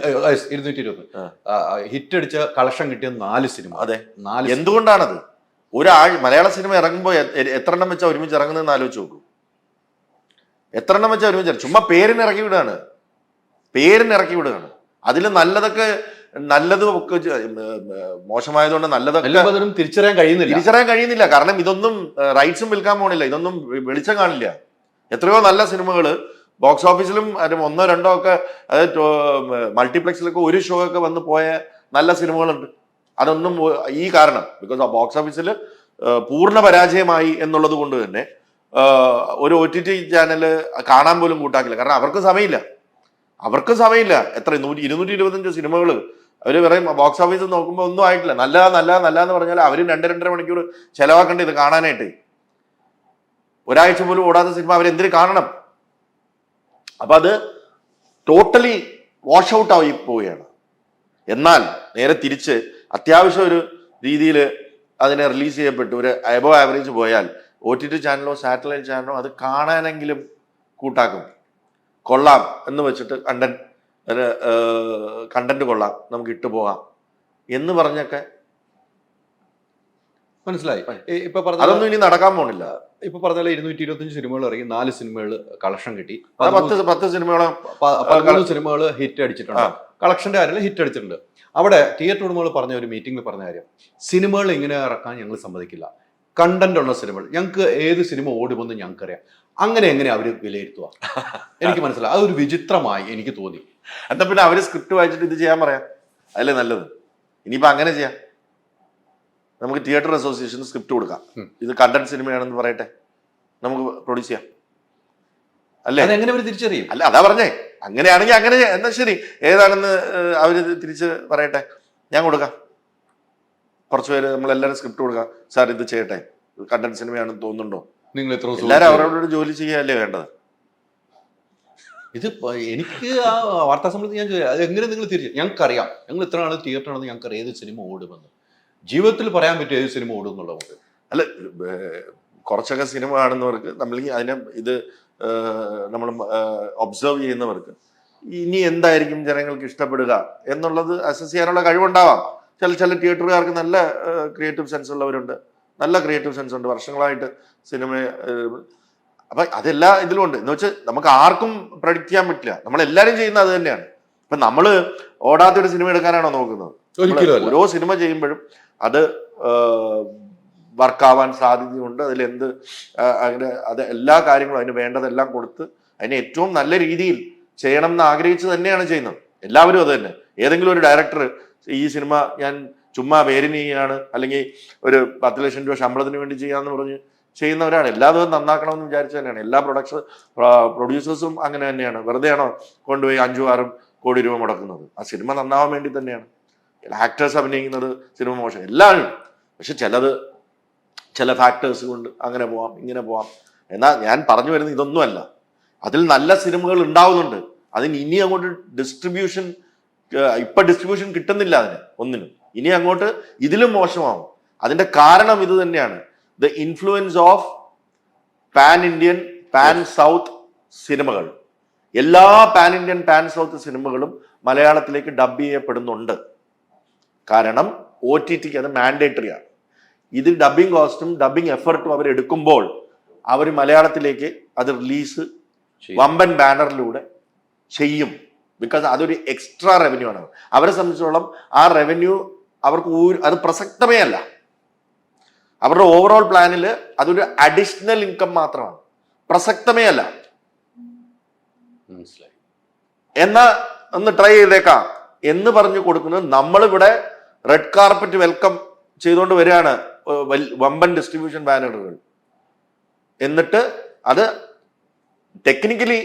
ഹിറ്റ് അടിച്ച കളക്ഷൻ കിട്ടിയ 4 സിനിമ. അതെ, എന്തുകൊണ്ടാണത്? മലയാള സിനിമ ഇറങ്ങുമ്പോൾ എത്ര എണ്ണം വെച്ചാൽ ഒരുമിച്ച് ഇറങ്ങുന്നതെന്ന് ആലോചിച്ച് നോക്കൂ. എത്ര എണ്ണം വെച്ചാൽ ഒരുമിച്ച് ചുമ്മാ പേരിന് ഇറക്കി വിടുകയാണ്. അതിൽ നല്ലതും ഒക്കെ മോശമായതുകൊണ്ട് നല്ലതൊക്കെ തിരിച്ചറിയാൻ കഴിയുന്നില്ല. കാരണം ഇതൊന്നും റൈറ്റ്സും വിൽക്കാൻ പോണില്ല, ഇതൊന്നും വെളിച്ചം കാണില്ല. എത്രയോ നല്ല സിനിമകൾ ബോക്സ് ഓഫീസിലും 1 2 ഒക്കെ, അതായത് മൾട്ടിപ്ലക്സിലൊക്കെ ഒരു ഷോ ഒക്കെ വന്ന് പോയ നല്ല സിനിമകളുണ്ട്. അതൊന്നും ഈ കാരണം ബിക്കോസ് ബോക്സ് ഓഫീസിൽ പൂർണ്ണ പരാജയമായി എന്നുള്ളത് കൊണ്ട് തന്നെ ഒരു OTT ചാനൽ കാണാൻ പോലും കൂട്ടാക്കില്ല. കാരണം അവർക്ക് സമയമില്ല. എത്ര 225 സിനിമകൾ അവർ പറയും ബോക്സ് ഓഫീസിൽ നോക്കുമ്പോൾ ഒന്നും ആയിട്ടില്ല. നല്ല എന്ന് പറഞ്ഞാൽ അവർ 2-2.5 മണിക്കൂർ ചെലവാക്കേണ്ട ഇത് കാണാനായിട്ട്. ഒരാഴ്ച പോലും ഓടാത്ത സിനിമ അവരെന്തിനു കാണണം? അപ്പൊ അത് ടോട്ടലി വാഷ് ഔട്ട് ആയി പോവുകയാണ്. എന്നാൽ നേരെ തിരിച്ച് അത്യാവശ്യം ഒരു രീതിയിൽ അതിനെ റിലീസ് ചെയ്യപ്പെട്ടു ഒരു എബോവ് ആവറേജ് പോയാൽ OTT ചാനലോ സാറ്റലൈറ്റ് ചാനലോ അത് കാണാനെങ്കിലും കൂട്ടാക്കും. കൊള്ളാം എന്ന് വെച്ചിട്ട് കണ്ടന്റ് കൊള്ളാം, നമുക്ക് ഇട്ടു പോകാം എന്ന് പറഞ്ഞൊക്കെ മനസ്സിലായി. ഇപ്പൊ അതൊന്നും ഇനി നടക്കാൻ പോണില്ല. ഇപ്പൊ പറഞ്ഞാൽ 225 സിനിമകൾ ഇറങ്ങി, 4 സിനിമകൾ കളക്ഷൻ കിട്ടി, 10 സിനിമകളും 13 സിനിമകൾ ഹിറ്റ് അടിച്ചിട്ടുണ്ട്. കളക്ഷന്റെ കാര്യം ഹിറ്റ് അടിച്ചിട്ടുണ്ട്. അവിടെ തിയേറ്റർ ഉടമകൾ പറഞ്ഞ ഒരു മീറ്റിംഗിൽ പറഞ്ഞ കാര്യം, സിനിമകൾ ഇങ്ങനെ ഇറക്കാൻ ഞങ്ങൾ സമ്മതിക്കില്ല, കണ്ടന്റ് ഉള്ള സിനിമകൾ, ഞങ്ങൾക്ക് ഏത് സിനിമ ഓടുമെന്ന് ഞങ്ങൾക്കറിയാം. എങ്ങനെ അവർ വിലയിരുത്തുക? എനിക്ക് മനസ്സിലായി. അതൊരു വിചിത്രമായി എനിക്ക് തോന്നി. എന്താ പിന്നെ അവര് സ്ക്രിപ്റ്റ് വായിച്ചിട്ട് ഇത് ചെയ്യാൻ പറയാം, അതല്ലേ നല്ലത്? ഇനിയിപ്പോ അങ്ങനെ ചെയ്യാം. നമുക്ക് തിയേറ്റർ അസോസിയേഷൻ സ്ക്രിപ്റ്റ് കൊടുക്കാം, ഇത് കണ്ടന്റ് സിനിമയാണെന്ന് പറയട്ടെ, നമുക്ക് പ്രൊഡ്യൂസ് ചെയ്യാം. അല്ലേ? എങ്ങനെ അവർ തിരിച്ചറിയും? അല്ല, അതാ പറഞ്ഞേ. അങ്ങനെയാണെങ്കിൽ അങ്ങനെ എന്നാ ശരി, ഏതാണെന്ന് അവര് തിരിച്ച് പറയട്ടെ, ഞാൻ കൊടുക്കാം. കുറച്ച് പേര് നമ്മളെല്ലാവരും സ്ക്രിപ്റ്റ് കൊടുക്കാം, സാർ ഇത് ചെയ്യട്ടെ, കണ്ടന്റ് സിനിമയാണെന്ന് തോന്നുന്നുണ്ടോ? നിങ്ങൾ എല്ലാവരും അവരോട് ജോലി ചെയ്യുകയല്ലേ വേണ്ടത്? ഇത് എനിക്ക് ആ വാർത്താ സമ്മേളനത്തിൽ ഞാൻ ചോദിച്ചു, അത് എങ്ങനെ നിങ്ങൾ തിരിച്ചു? ഞങ്ങൾക്കറിയാം, ഞങ്ങൾ ഇത്ര നാൾ തിയേറ്റർ ആണെന്ന് ഞങ്ങൾക്കറിയാം ഏത് സിനിമ ഓടുമെന്ന്. ജീവിതത്തിൽ പറയാൻ പറ്റും ഏത് സിനിമ ഓടും എന്നുള്ളത്. അല്ല, കുറച്ചൊക്കെ സിനിമ കാണുന്നവർക്ക്, നമ്മൾ അതിനെ ഇത് നമ്മൾ ഒബ്സർവ് ചെയ്യുന്നവർക്ക് ഇനി എന്തായിരിക്കും ജനങ്ങൾക്ക് ഇഷ്ടപ്പെടുക എന്നുള്ളത് അസസ് ചെയ്യാനുള്ള കഴിവുണ്ടാവാം. ചില തിയേറ്ററുകാർക്ക് നല്ല ക്രിയേറ്റീവ് സെൻസ് ഉള്ളവരുണ്ട്, നല്ല ക്രിയേറ്റീവ് സെൻസ് ഉണ്ട്, വർഷങ്ങളായിട്ട് സിനിമ. അപ്പൊ അതെല്ലാ ഇതിലും ഉണ്ട്. എന്ന് വെച്ചാൽ നമുക്ക് ആർക്കും പ്രഡിക്റ്റ് ചെയ്യാൻ പറ്റില്ല. നമ്മളെല്ലാരും ചെയ്യുന്നത് അത് തന്നെയാണ്. ഇപ്പൊ നമ്മള് ഓടാത്തൊരു സിനിമ എടുക്കാനാണോ നോക്കുന്നത്? ഓരോ സിനിമ ചെയ്യുമ്പോഴും അത് വർക്കാവാൻ സാധ്യതയുണ്ട്. അതിലെന്ത് അങ്ങനെ അത് എല്ലാ കാര്യങ്ങളും അതിന് വേണ്ടതെല്ലാം കൊടുത്ത് അതിനെ ഏറ്റവും നല്ല രീതിയിൽ ചെയ്യണം എന്ന് ആഗ്രഹിച്ച് തന്നെയാണ് ചെയ്യുന്നത്. എല്ലാവരും അത് തന്നെ. ഏതെങ്കിലും ഒരു ഡയറക്ടർ ഈ സിനിമ ഞാൻ ചുമ്മാ പേരിന് ചെയ്യാണ്, അല്ലെങ്കിൽ ഒരു 10 ലക്ഷം രൂപ ശമ്പളത്തിന് വേണ്ടി ചെയ്യാന്ന് പറഞ്ഞ് ചെയ്യുന്നവരാണ്. എല്ലാതും നന്നാക്കണമെന്ന് വിചാരിച്ചു തന്നെയാണ്. എല്ലാ പ്രൊഡ്യൂസേഴ്സും അങ്ങനെ തന്നെയാണ്. വെറുതെയാണോ കൊണ്ടുപോയി 5-6 കോടി രൂപ മുടക്കുന്നത്? ആ സിനിമ നന്നാവാൻ വേണ്ടി തന്നെയാണ്. ആക്ടേഴ്സ് അഭിനയിക്കുന്നത് സിനിമ മോശം എല്ലാവരും. പക്ഷെ ചില ഫാക്ടേഴ്സ് കൊണ്ട് അങ്ങനെ പോവാം, ഇങ്ങനെ പോവാം. എന്നാൽ ഞാൻ പറഞ്ഞു വരുന്നത് ഇതൊന്നുമല്ല. അതിൽ നല്ല സിനിമകൾ ഉണ്ടാവുന്നുണ്ട്. അതിന് ഇനി അങ്ങോട്ട് ഡിസ്ട്രിബ്യൂഷൻ കിട്ടുന്നില്ല അതിന് ഒന്നിനും. ഇനി അങ്ങോട്ട് ഇതിലും മോശമാവും. അതിന്റെ കാരണം ഇത് തന്നെയാണ്. The influence of pan Indian, pan south സിനിമകൾ. എല്ലാ പാൻ ഇന്ത്യൻ, പാൻ സൗത്ത് സിനിമകളും മലയാളത്തിലേക്ക് ഡബ് ചെയ്യപ്പെടുന്നുണ്ട്. കാരണം OTTക്ക് അത് മാൻഡേറ്ററി ആണ്. ഇത് ഡബിങ് കോസ്റ്റും ഡബിങ് എഫർട്ടും അവരെടുക്കുമ്പോൾ അവർ മലയാളത്തിലേക്ക് അത് റിലീസ് വമ്പൻ ബാനറിലൂടെ ചെയ്യും. ബിക്കോസ് അതൊരു എക്സ്ട്രാ റവന്യൂ ആണ്. അവരെ സംബന്ധിച്ചോളം ആ റവന്യൂ അവർക്ക് അത് പ്രസക്തമേ അല്ല. അവരുടെ ഓവറോൾ പ്ലാനിൽ അതൊരു അഡീഷണൽ ഇൻകം മാത്രമാണ്, പ്രസക്തമേ അല്ല. മനസ്സിലായി. എന്നാ ഒന്ന് ട്രൈ ചെയ്തേക്കാം എന്ന് പറഞ്ഞു കൊടുക്കുന്നത്. നമ്മളിവിടെ റെഡ് കാർപ്പറ്റ് വെൽക്കം ചെയ്തുകൊണ്ട് വരികയാണ് വമ്പൻ ഡിസ്ട്രിബ്യൂഷൻ ബാനറുകൾ. എന്നിട്ട് അത് ടെക്നിക്കലി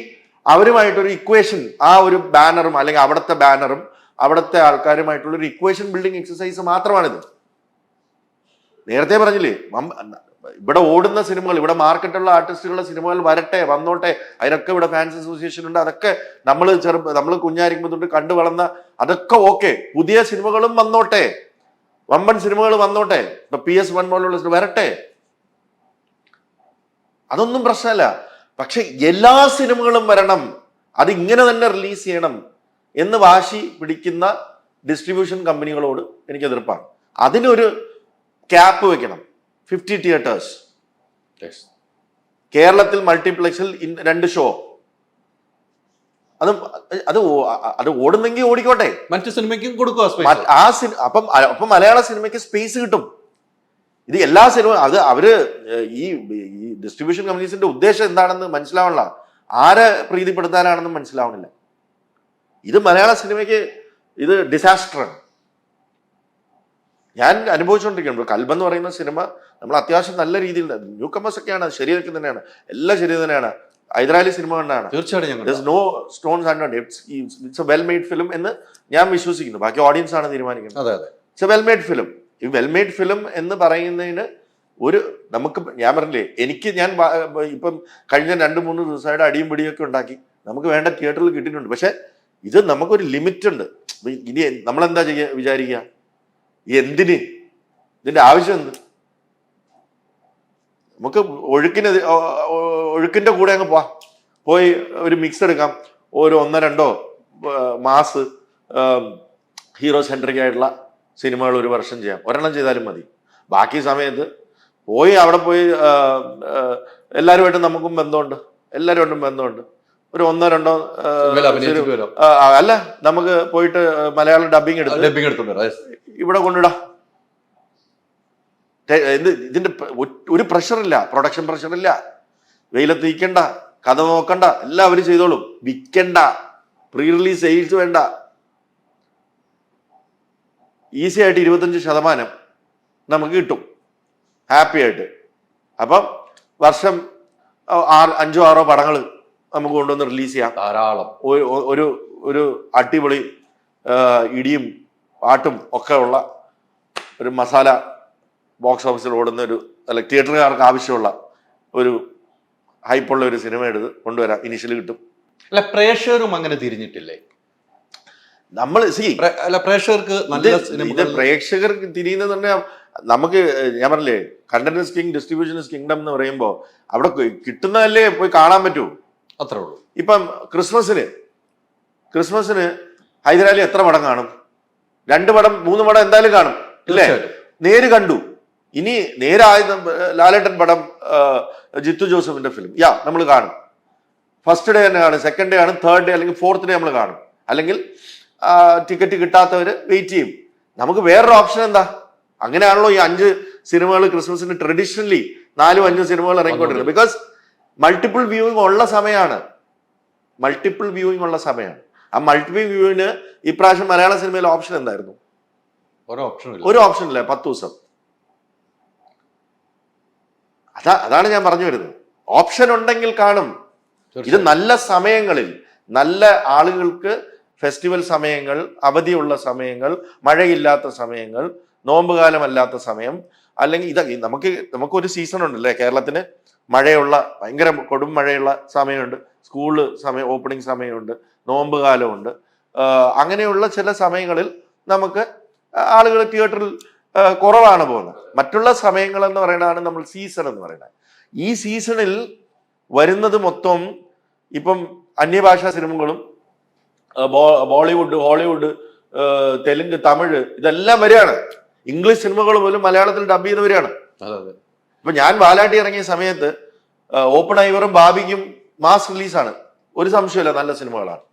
അവരുമായിട്ടൊരു ഇക്വേഷൻ, ആ ഒരു ബാനറും അല്ലെങ്കിൽ അവിടുത്തെ ബാനറും അവിടുത്തെ ആൾക്കാരുമായിട്ടുള്ള ഒരു ഇക്വേഷൻ ബിൽഡിംഗ് എക്സസൈസ് മാത്രമാണിത്. നേരത്തെ പറഞ്ഞില്ലേ, ഇവിടെ ഓടുന്ന സിനിമകൾ, ഇവിടെ മാർക്കറ്റുള്ള ആർട്ടിസ്റ്റുകളുടെ സിനിമകൾ വരട്ടെ, വന്നോട്ടെ, അതിനൊക്കെ ഇവിടെ ഫാൻസ് അസോസിയേഷൻ ഉണ്ട്. അതൊക്കെ നമ്മൾ കുഞ്ഞായിരിക്കുമ്പോൾ തൊട്ട് കണ്ടു വളർന്ന അതൊക്കെ ഓക്കെ. പുതിയ സിനിമകളും വന്നോട്ടെ, വമ്പൻ സിനിമകൾ വന്നോട്ടെ, ഇപ്പൊ PS1 പോലുള്ള വരട്ടെ, അതൊന്നും പ്രശ്നമല്ല. പക്ഷെ എല്ലാ സിനിമകളും വരണം, അത് ഇങ്ങനെ തന്നെ റിലീസ് ചെയ്യണം എന്ന് വാശി പിടിക്കുന്ന ഡിസ്ട്രിബ്യൂഷൻ കമ്പനികളോട് എനിക്ക് എതിർപ്പാണ്. അതിനൊരു ക്യാപ്പ് വെക്കണം. 50 തിയേറ്റേഴ്സ് കേരളത്തിൽ മൾട്ടിപ്ലക്സിൽ 2 ഷോ, അത് ഓടുന്നെങ്കിൽ ഓടിക്കോട്ടെ, മറ്റു സിനിമയ്ക്കും കൊടുക്കുക. അപ്പം മലയാള സിനിമയ്ക്ക് സ്പേസ് കിട്ടും. ഇത് എല്ലാ സിനിമ അത് അവര് ഈ ഡിസ്ട്രിബ്യൂഷൻ കമ്പനീസിന്റെ ഉദ്ദേശം എന്താണെന്ന് മനസ്സിലാവണില്ല, ആരെ പ്രീതിപ്പെടുത്താനാണെന്ന് മനസ്സിലാവണില്ല. ഇത് മലയാള സിനിമയ്ക്ക് ഇത് ഡിസാസ്റ്ററാണ്. ഞാൻ അനുഭവിച്ചുകൊണ്ടിരിക്കുന്നത്. കൽബ് എന്ന് പറയുന്ന സിനിമ നമ്മൾ അത്യാവശ്യം നല്ല രീതിയിൽ, ന്യൂ കമേഴ്സ് ഒക്കെയാണ്, ശരിയൊക്കെ തന്നെയാണ്, എല്ലാം ശരി തന്നെയാണ്. ഹൈദരാലി സിനിമ കണ്ടാണ്, തീർച്ചയായിട്ടും no stones unturned, it's a well made film എന്ന് ഞാൻ വിശ്വസിക്കുന്നു. ബാക്കി ഓഡിയൻസ് ആണ് തീരുമാനിക്കുന്നത്. It's a well made film. ഈ വെൽ മെയ്ഡ് ഫിലിം എന്ന് പറയുന്നതിന് നമുക്ക്, ഞാൻ പറഞ്ഞില്ലേ, ഞാൻ ഇപ്പം കഴിഞ്ഞ 2-3 ദിവസമായിട്ട് അടിയും പിടിയൊക്കെ ഉണ്ടാക്കി നമുക്ക് വേണ്ട തിയേറ്ററിൽ കിട്ടിയിട്ടുണ്ട്. പക്ഷെ ഇത് നമുക്കൊരു ലിമിറ്റ് ഉണ്ട്. ഇനി നമ്മളെന്താ വിചാരിക്കുക, എന്തിന്, ഇതിന്റെ ആവശ്യം എന്ത്? നമുക്ക് ഒഴുക്കിന്റെ കൂടെ അങ്ങ് പോയി ഒരു മിക്സ് എടുക്കാം. ഒരു 1-2 മാസ് ഹീറോ സെൻട്രിക് ആയിട്ടുള്ള സിനിമകൾ ഒരു വർഷം ചെയ്യാം, ഒരെണ്ണം ചെയ്താലും മതി. ബാക്കി സമയത്ത് അവിടെ പോയി എല്ലാവരുമായിട്ടും നമുക്കും ബന്ധമുണ്ട്, എല്ലാവരുമായിട്ടും ബന്ധമുണ്ട്. ഒരു 1-2 അല്ല, നമുക്ക് പോയിട്ട് മലയാളം ഡബിങ് എടുത്ത് ഇവിടെ കൊണ്ടിടാം. ഇതിന്റെ ഒരു പ്രഷറില്ല, പ്രൊഡക്ഷൻ പ്രഷറില്ല, വെയിലത്ത് നിൽക്കണ്ട, കഥ നോക്കണ്ട, എല്ലാവരും ചെയ്തോളും. വിൽക്കണ്ട, പ്രീ റിലീസ് സെയിൽസ് വേണ്ട, ഈസി ആയിട്ട് 25% നമുക്ക് കിട്ടും ഹാപ്പി ആയിട്ട്. അപ്പം വർഷം 5-6 പടങ്ങൾ നമുക്ക് കൊണ്ടുവന്ന് റിലീസ് ചെയ്യാം. ധാരാളം ഒരു അടിപൊളി ഇടിയും പാട്ടും ഒക്കെ ഉള്ള ഒരു മസാല ബോക്സ് ഓഫീസിൽ ഓടുന്ന അല്ല തിയേറ്ററുകാർക്ക് ആവശ്യമുള്ള ഒരു ഹൈപ്പുള്ള ഒരു സിനിമ എടുത്ത് കൊണ്ടുവരാം. ഇനിഷ്യലി കിട്ടും. അല്ല, പ്രേക്ഷകരും അങ്ങനെ തിരിഞ്ഞിട്ടില്ലേ? നമ്മൾ പ്രേക്ഷകർക്ക് ഇത് പ്രേക്ഷകർക്ക് തിരിയുന്നത് തന്നെ നമുക്ക്, ഞാൻ പറഞ്ഞില്ലേ, content is king, distribution is kingdom എന്ന് പറയുമ്പോൾ അവിടെ കിട്ടുന്നതല്ലേ പോയി കാണാൻ പറ്റൂ. അത്രേ ഉള്ളൂ. ഇപ്പം ക്രിസ്മസിന് ഹൈദരാലി എത്ര പടം കാണും? 2 പടം 3 പടം എന്തായാലും കാണും, ഇല്ലേ? നേര് കണ്ടു. ഇനി നേരായ ലാലേട്ടൻ പടം, ജിത്തു ജോസഫിന്റെ ഫിലിം, നമ്മൾ കാണും. ഫസ്റ്റ് ഡേ തന്നെ കാണും, സെക്കൻഡ് ഡേ കാണും, തേർഡ് ഡേ അല്ലെങ്കിൽ ഫോർത്ത് ഡേ നമ്മൾ കാണും. അല്ലെങ്കിൽ ടിക്കറ്റ് കിട്ടാത്തവര് വെയിറ്റ് ചെയ്യും. നമുക്ക് വേറൊരു ഓപ്ഷൻ എന്താ? അങ്ങനെയാണല്ലോ ഈ 5 സിനിമകൾ ക്രിസ്മസിന് ട്രഡീഷണലി 4-5 സിനിമകൾ ഇറങ്ങിക്കൊണ്ടിരുന്നത്. ബിക്കോസ് മൾട്ടിപ്പിൾ വ്യൂയിങ് ഉള്ള സമയമാണ്. ആ മൾട്ടിപ്പിൾ വ്യൂവിന് ഇപ്രാവശ്യം മലയാള സിനിമയിൽ ഓപ്ഷൻ എന്തായിരുന്നു? ഒരു ഓപ്ഷൻ ഇല്ല. 10 ദിവസം. അതാണ് ഞാൻ പറഞ്ഞു വരുന്നത്. ഓപ്ഷൻ ഉണ്ടെങ്കിൽ കാണും. ഇത് നല്ല സമയങ്ങളിൽ, നല്ല ആളുകൾക്ക് ഫെസ്റ്റിവൽ സമയങ്ങൾ, അവധിയുള്ള സമയങ്ങൾ, മഴയില്ലാത്ത സമയങ്ങൾ, നോമ്പുകാലമല്ലാത്ത സമയം, അല്ലെങ്കിൽ നമുക്കൊരു സീസൺ ഉണ്ടല്ലേ കേരളത്തിന്. മഴയുള്ള, ഭയങ്കര കൊടും മഴയുള്ള സമയമുണ്ട്, സ്കൂള് സമയം, ഓപ്പണിംഗ് സമയമുണ്ട്, നോമ്പ് കാലമുണ്ട്. അങ്ങനെയുള്ള ചില സമയങ്ങളിൽ നമുക്ക് ആളുകൾ തിയേറ്ററിൽ കുറവാണ് പോകുന്നത്. മറ്റുള്ള സമയങ്ങൾ എന്ന് പറയുന്നതാണ് നമ്മൾ സീസൺ എന്ന് പറയുന്നത്. ഈ സീസണിൽ വരുന്നത് മൊത്തം ഇപ്പം അന്യഭാഷാ സിനിമകളും ബോളിവുഡ്, ഹോളിവുഡ്, തെലുങ്ക്, തമിഴ് ഇതെല്ലാം വരികയാണ്. ഇംഗ്ലീഷ് സിനിമകൾ പോലും മലയാളത്തിൽ ഡബ് ചെയ്ത് വരികയാണ്. ഇപ്പൊ ഞാൻ വാലാട്ടി ഇറങ്ങിയ സമയത്ത് ഓപ്പൺ ഐവറും ബാബിക്കും മാസ് റിലീസാണ്, ഒരു സംശയമില്ല, നല്ല സിനിമകളാണ്.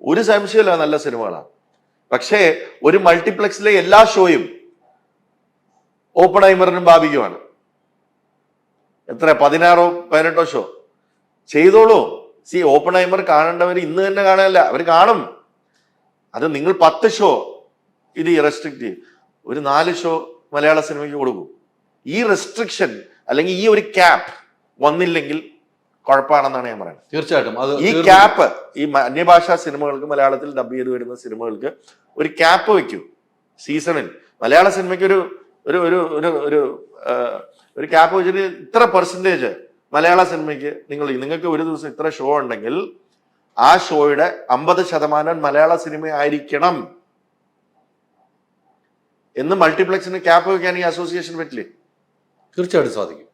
ഒരു സംശയമില്ല നല്ല സിനിമകളാണ്. പക്ഷേ ഒരു മൾട്ടിപ്ലക്സിലെ എല്ലാ ഷോയും ഓപ്പൺഹൈമറിനും ബാബിക്കുമാണ്. എത്ര 16-18 ഷോ ചെയ്തോളൂ. ഓപ്പൺഹൈമർ കാണേണ്ടവർ ഇന്ന് തന്നെ കാണാനല്ല, അവർ കാണും. അത് നിങ്ങൾ 10 ഷോ ഇത് റെസ്ട്രിക്റ്റ് ചെയ്യും, ഒരു 4 ഷോ മലയാള സിനിമയ്ക്ക് കൊടുക്കും. ഈ റെസ്ട്രിക്ഷൻ അല്ലെങ്കിൽ ഈ ഒരു ക്യാപ്പ് വന്നില്ലെങ്കിൽ കുഴപ്പമാണെന്നാണ് ഞാൻ പറയുന്നത്. തീർച്ചയായിട്ടും ഈ ക്യാപ്പ് ഈ അന്യഭാഷാ സിനിമകൾക്ക്, മലയാളത്തിൽ ഡബ് ചെയ്ത് വരുന്ന സിനിമകൾക്ക് ഒരു ക്യാപ്പ് വെക്കൂ സീസണിൽ. മലയാള സിനിമയ്ക്ക് ഒരു ഒരു ഒരു ഒരു ഒരു ക്യാപ്പ് വെച്ചിട്ട് ഇത്ര പെർസെൻറ്റേജ് മലയാള സിനിമയ്ക്ക് നിങ്ങൾക്ക് ഒരു ദിവസം ഇത്ര ഷോ ഉണ്ടെങ്കിൽ ആ ഷോയുടെ 50% മലയാള സിനിമ ആയിരിക്കണം എന്ന് മൾട്ടിപ്ലക്സിന് ക്യാപ്പ് വെക്കാൻ ഈ അസോസിയേഷൻ പറ്റില്ലേ? തീർച്ചയായിട്ടും സാധിക്കും.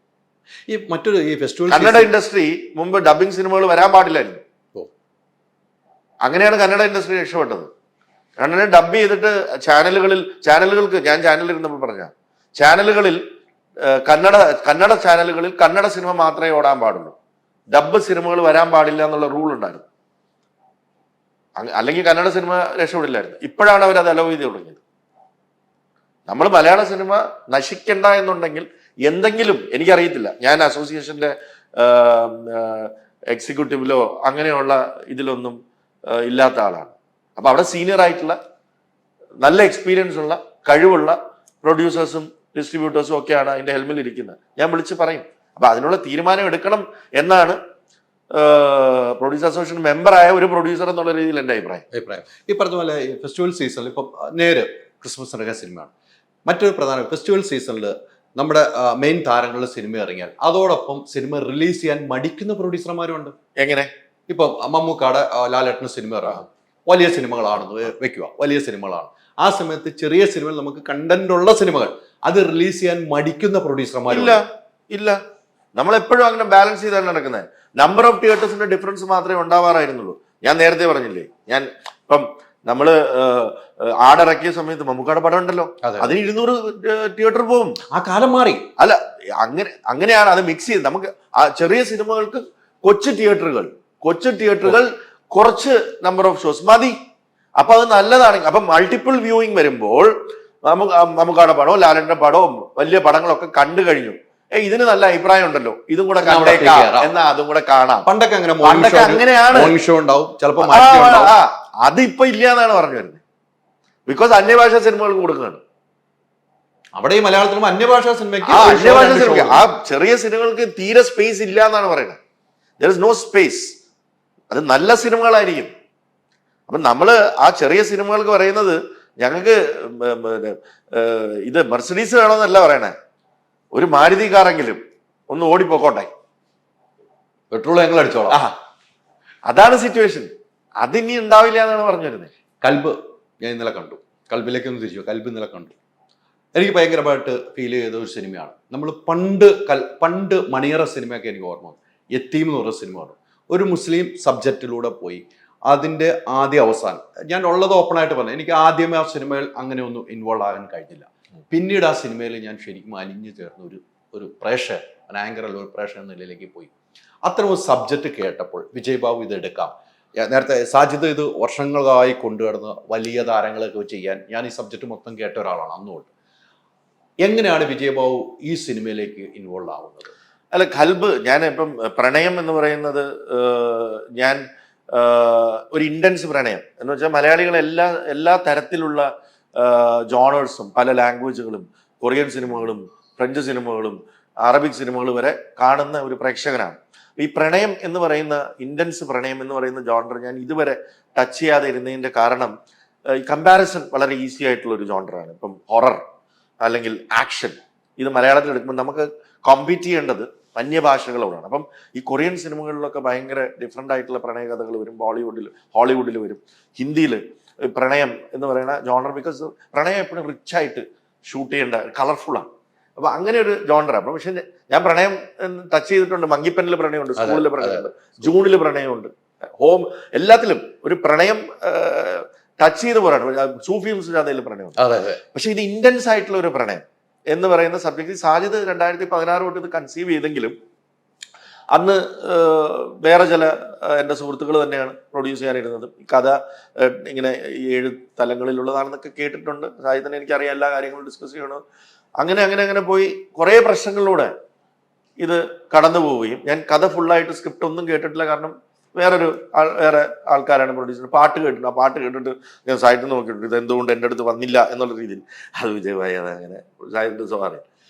ഈ മറ്റൊരു ഈ ഫെസ്റ്റിവൽ കന്നഡ ഇൻഡസ്ട്രി മുമ്പ് ഡബിംഗ് സിനിമകൾ വരാൻ പാടില്ലായിരുന്നു. അങ്ങനെയാണ് കന്നഡ ഇൻഡസ്ട്രി രക്ഷപ്പെട്ടത്. കന്നഡ ഡബ് ചെയ്തിട്ട് ചാനലുകൾക്ക് ഞാൻ ചാനലിൽ ഇരുന്നപ്പോൾ പറഞ്ഞ ചാനലുകളിൽ കന്നഡ ചാനലുകളിൽ കന്നഡ സിനിമ മാത്രമേ ഓടാൻ പാടുള്ളൂ, ഡബ് സിനിമകൾ വരാൻ പാടില്ല എന്നുള്ള റൂൾ ഉണ്ടായിരുന്നു. അല്ലെങ്കിൽ കന്നഡ സിനിമ രക്ഷപ്പെടില്ലായിരുന്നു. ഇപ്പോഴാണ് അവർ അത് അലോ ചെയ്ത് തുടങ്ങിയത്. നമ്മൾ മലയാള സിനിമ നശിക്കണ്ട എന്നുണ്ടെങ്കിൽ എന്തെങ്കിലും, എനിക്കറിയത്തില്ല, ഞാൻ അസോസിയേഷന്റെ എക്സിക്യൂട്ടീവിലോ അങ്ങനെയുള്ള ഇതിലൊന്നും ഇല്ലാത്ത ആളാണ്. അപ്പൊ അവിടെ സീനിയർ ആയിട്ടുള്ള നല്ല എക്സ്പീരിയൻസ് ഉള്ള കഴിവുള്ള പ്രൊഡ്യൂസേഴ്സും ഡിസ്ട്രിബ്യൂട്ടേഴ്സും ഒക്കെയാണ് അതിന്റെ ഹെൽമിൽ ഇരിക്കുന്നത്. ഞാൻ വിളിച്ച് പറയും. അപ്പൊ അതിനുള്ള തീരുമാനം എടുക്കണം എന്നാണ് പ്രൊഡ്യൂസർ അസോസിയേഷൻ മെമ്പറായ ഒരു പ്രൊഡ്യൂസർ എന്നുള്ള രീതിയിൽ എൻ്റെ അഭിപ്രായം. ഈ പറഞ്ഞ പോലെ ഫെസ്റ്റിവൽ സീസണിൽ ഇപ്പം നേരെ ക്രിസ്മസ് നടക്കുന്ന സിനിമയാണ്. മറ്റൊരു പ്രധാന ഫെസ്റ്റിവൽ സീസണിൽ നമ്മുടെ മെയിൻ താരങ്ങളുടെ സിനിമ ഇറങ്ങിയാൽ അതോടൊപ്പം സിനിമ റിലീസ് ചെയ്യാൻ മടിക്കുന്ന പ്രൊഡ്യൂസർമാരും ഉണ്ട്. എങ്ങനെ? ഇപ്പം മമ്മൂക്കാടെ ലാലേട്ടന് സിനിമ ഇറങ്ങും, വലിയ സിനിമകളാണെന്ന് വെക്കുക, വലിയ സിനിമകളാണ്. ആ സമയത്ത് ചെറിയ സിനിമകൾ, നമുക്ക് കണ്ടന്റ് ഉള്ള സിനിമകൾ അത് റിലീസ് ചെയ്യാൻ മടിക്കുന്ന പ്രൊഡ്യൂസർമാരില്ല. ഇല്ല, നമ്മളെപ്പോഴും അങ്ങനെ ബാലൻസ് ചെയ്താണ് നടക്കുന്നത്. നമ്പർ ഓഫ് തിയേറ്റേഴ്സിന്റെ ഡിഫറൻസ് മാത്രമേ ഉണ്ടാവാറായിരുന്നുള്ളൂ. ഞാൻ നേരത്തെ പറഞ്ഞില്ലേ, ഞാൻ ഇപ്പം നമ്മള് ആടിറക്കിയ സമയത്ത് മമ്മൂക്കാടെ പടം ഉണ്ടല്ലോ, അതിന് 200 തിയേറ്റർ പോകും. ആ കാലം മാറി. അല്ല, അങ്ങനെയാണ് അത് മിക്സ് ചെയ്ത്. നമുക്ക് ആ ചെറിയ സിനിമകൾക്ക് കൊച്ചു തിയേറ്ററുകൾ കുറച്ച് നമ്പർ ഓഫ് ഷോസ് മതി. അപ്പൊ അത് നല്ലതാണെങ്കിൽ, അപ്പൊ മൾട്ടിപ്പിൾ വ്യൂയിങ് വരുമ്പോൾ മമ്മൂക്കാടെ പടവും ലാലേട്ടന്റെ പടവും വലിയ പടങ്ങളൊക്കെ കണ്ടു കഴിഞ്ഞു, ഇതിന് നല്ല അഭിപ്രായം ഉണ്ടല്ലോ, ഇതും കൂടെ കണ്ടേക്കാം എന്നാ അതും കൂടെ കാണാം. പണ്ടൊക്കെ അങ്ങനെയാണ്. അതിപ്പോ ഇല്ല എന്നാണ് പറഞ്ഞു വരുന്നത്. ബിക്കോസ് അന്യഭാഷാ സിനിമകൾക്ക് കൊടുക്കുകയാണ്. അവിടെ ഈ മലയാളത്തിലും അന്യഭാഷാ സിനിമയ്ക്ക് ആ ചെറിയ സിനിമകൾക്ക് തീരെ സ്പേസ് ഇല്ല എന്നാണ് പറയുന്നത്. There is no space. അത് നല്ല സിനിമകളായിരിക്കും. അപ്പൊ നമ്മള് ആ ചെറിയ സിനിമകൾക്ക് പറയുന്നത്, ഞങ്ങൾക്ക് ഇത് മെർസിഡീസ് വേണമെന്നല്ല പറയണേ, ഒരു മാരുതി കാറെങ്കിലും ഒന്ന് ഓടിപ്പോക്കോട്ടെ, പെട്രോൾ ഞങ്ങൾ അടിച്ചോളാം. അതാണ് സിറ്റുവേഷൻ. അതിനി ഉണ്ടാവില്ല എന്നാണ് പറഞ്ഞു വരുന്നത്. കൽബ് ഞാൻ ഇന്നലെ കണ്ടു. കൽബിലേക്ക് ഒന്ന് തിരിച്ചു. കൽബ് ഇന്നലെ കണ്ടു. എനിക്ക് ഭയങ്കരമായിട്ട് ഫീൽ ചെയ്ത ഒരു സിനിമയാണ്. നമ്മൾ പണ്ട് മണിയറ സിനിമയൊക്കെ എനിക്ക് ഓർമ്മ വന്നു. യത്തീം എന്ന് പറഞ്ഞ സിനിമയാണ്. ഒരു മുസ്ലിം സബ്ജക്റ്റിലൂടെ പോയി അതിൻ്റെ ആദ്യ അവസാനം, ഞാൻ ഉള്ളത് ഓപ്പണായിട്ട് പറഞ്ഞു, എനിക്ക് ആദ്യമേ ആ സിനിമയിൽ അങ്ങനെ ഒന്നും ഇൻവോൾവ് ആകാൻ കഴിഞ്ഞില്ല. പിന്നീട് ആ സിനിമയിൽ ഞാൻ ശരിക്കും അലിഞ്ഞു ചേർന്ന ഒരു പ്രേക്ഷകൻ, ആങ്കറല്ല, ഒരു പ്രേക്ഷകൻ എന്ന നിലയിലേക്ക് പോയി. അത്തരം ഒരു സബ്ജക്റ്റ് കേട്ടപ്പോൾ വിജയ് ബാബു ഇത് എടുക്കാം, നേരത്തെ സാജിദ് ഇത് വർഷങ്ങളായി കൊണ്ടുവരുന്ന വലിയ താരങ്ങളൊക്കെ ചെയ്യാൻ, ഞാൻ ഈ സബ്ജക്റ്റ് മൊത്തം കേട്ട ഒരാളാണ് അന്നുകൊണ്ട്. എങ്ങനെയാണ് വിജയ് ബാബു ഈ സിനിമയിലേക്ക് ഇൻവോൾവ് ആവുന്നത്? അല്ല, കൽബ്, ഞാൻ ഇപ്പം പ്രണയം എന്ന് പറയുന്നത്, ഞാൻ ഒരു ഇൻറ്റൻസ് പ്രണയം എന്ന് വെച്ചാൽ മലയാളികൾ എല്ലാ തരത്തിലുള്ള ജോണേഴ്സും പല ലാംഗ്വേജുകളും, കൊറിയൻ സിനിമകളും ഫ്രഞ്ച് സിനിമകളും അറബിക് സിനിമകളും വരെ കാണുന്ന ഒരു പ്രേക്ഷകനാണ്. ഈ പ്രണയം എന്ന് പറയുന്ന, ഇൻറ്റൻസ് പ്രണയം എന്ന് പറയുന്ന ജോണർ ഞാൻ ഇതുവരെ ടച്ച് ചെയ്യാതെ ഇരുന്നതിൻ്റെ കാരണം, ഈ കമ്പാരിസൺ വളരെ ഈസി ആയിട്ടുള്ള ഒരു ജോണറാണ്. ഇപ്പം ഹൊറർ അല്ലെങ്കിൽ ആക്ഷൻ, ഇത് മലയാളത്തിൽ എടുക്കുമ്പോൾ നമുക്ക് കോമ്പീറ്റ് ചെയ്യേണ്ടത് അന്യഭാഷകളോടാണ്. അപ്പം ഈ കൊറിയൻ സിനിമകളിലൊക്കെ ഭയങ്കര ഡിഫറെൻ്റ് ആയിട്ടുള്ള പ്രണയകഥകൾ വരും. ഹോളിവുഡിൽ വരും. ഹിന്ദിയിൽ പ്രണയം എന്ന് പറയുന്ന ജോണർ, ബിക്കോസ് പ്രണയം എപ്പോഴും റിച്ചായിട്ട് ഷൂട്ട് ചെയ്യേണ്ട, കളർഫുള്ളാണ്. അപ്പൊ അങ്ങനെ ഒരു ജോണറാണ്. അപ്പം പക്ഷെ ഞാൻ പ്രണയം ടച്ച് ചെയ്തിട്ടുണ്ട്. മങ്കിപ്പനിൽ പ്രണയമുണ്ട്, സ്കൂളിൽ പ്രണയമുണ്ട്, ജൂണിൽ പ്രണയമുണ്ട്, ഹോം, എല്ലാത്തിലും ഒരു പ്രണയം ടച്ച് ചെയ്ത് പോരാണ്. സൂഫി മുസ്ലിം പ്രണയമുണ്ട്. പക്ഷെ ഇത് ഇന്റൻസ് ആയിട്ടുള്ള ഒരു പ്രണയം എന്ന് പറയുന്ന സബ്ജക്റ്റ് സാജിദ് 2016 തൊട്ട് ഇത് കൺസീവ് ചെയ്തെങ്കിലും അന്ന് വേറെ ചില എൻ്റെ സുഹൃത്തുക്കൾ തന്നെയാണ് പ്രൊഡ്യൂസ് ചെയ്യാനിരുന്നത്. ഈ കഥ ഇങ്ങനെ 7 തലങ്ങളിലുള്ളതാണെന്നൊക്കെ കേട്ടിട്ടുണ്ട്. സാഹിത്യത്തിന് എനിക്കറിയാം, എല്ലാ കാര്യങ്ങളും ഡിസ്കസ് ചെയ്യണം. അങ്ങനെ പോയി കുറേ പ്രശ്നങ്ങളിലൂടെ ഇത് കടന്നു പോവുകയും, ഞാൻ കഥ ഫുള്ളായിട്ട് സ്ക്രിപ്റ്റ് ഒന്നും കേട്ടിട്ടില്ല. കാരണം വേറെ ആൾക്കാരാണ് പ്രൊഡ്യൂസർ. പാട്ട് കേട്ടിട്ടുണ്ട്. ആ പാട്ട് കേട്ടിട്ട് ഞാൻ സാഹിത്യം നോക്കിയിട്ടുണ്ട്, ഇത് എന്തുകൊണ്ട് എൻ്റെ അടുത്ത് വന്നില്ല എന്നുള്ള രീതിയിൽ. അത് വിജയമായി, അത് അങ്ങനെ സാഹിത്യ സോറി.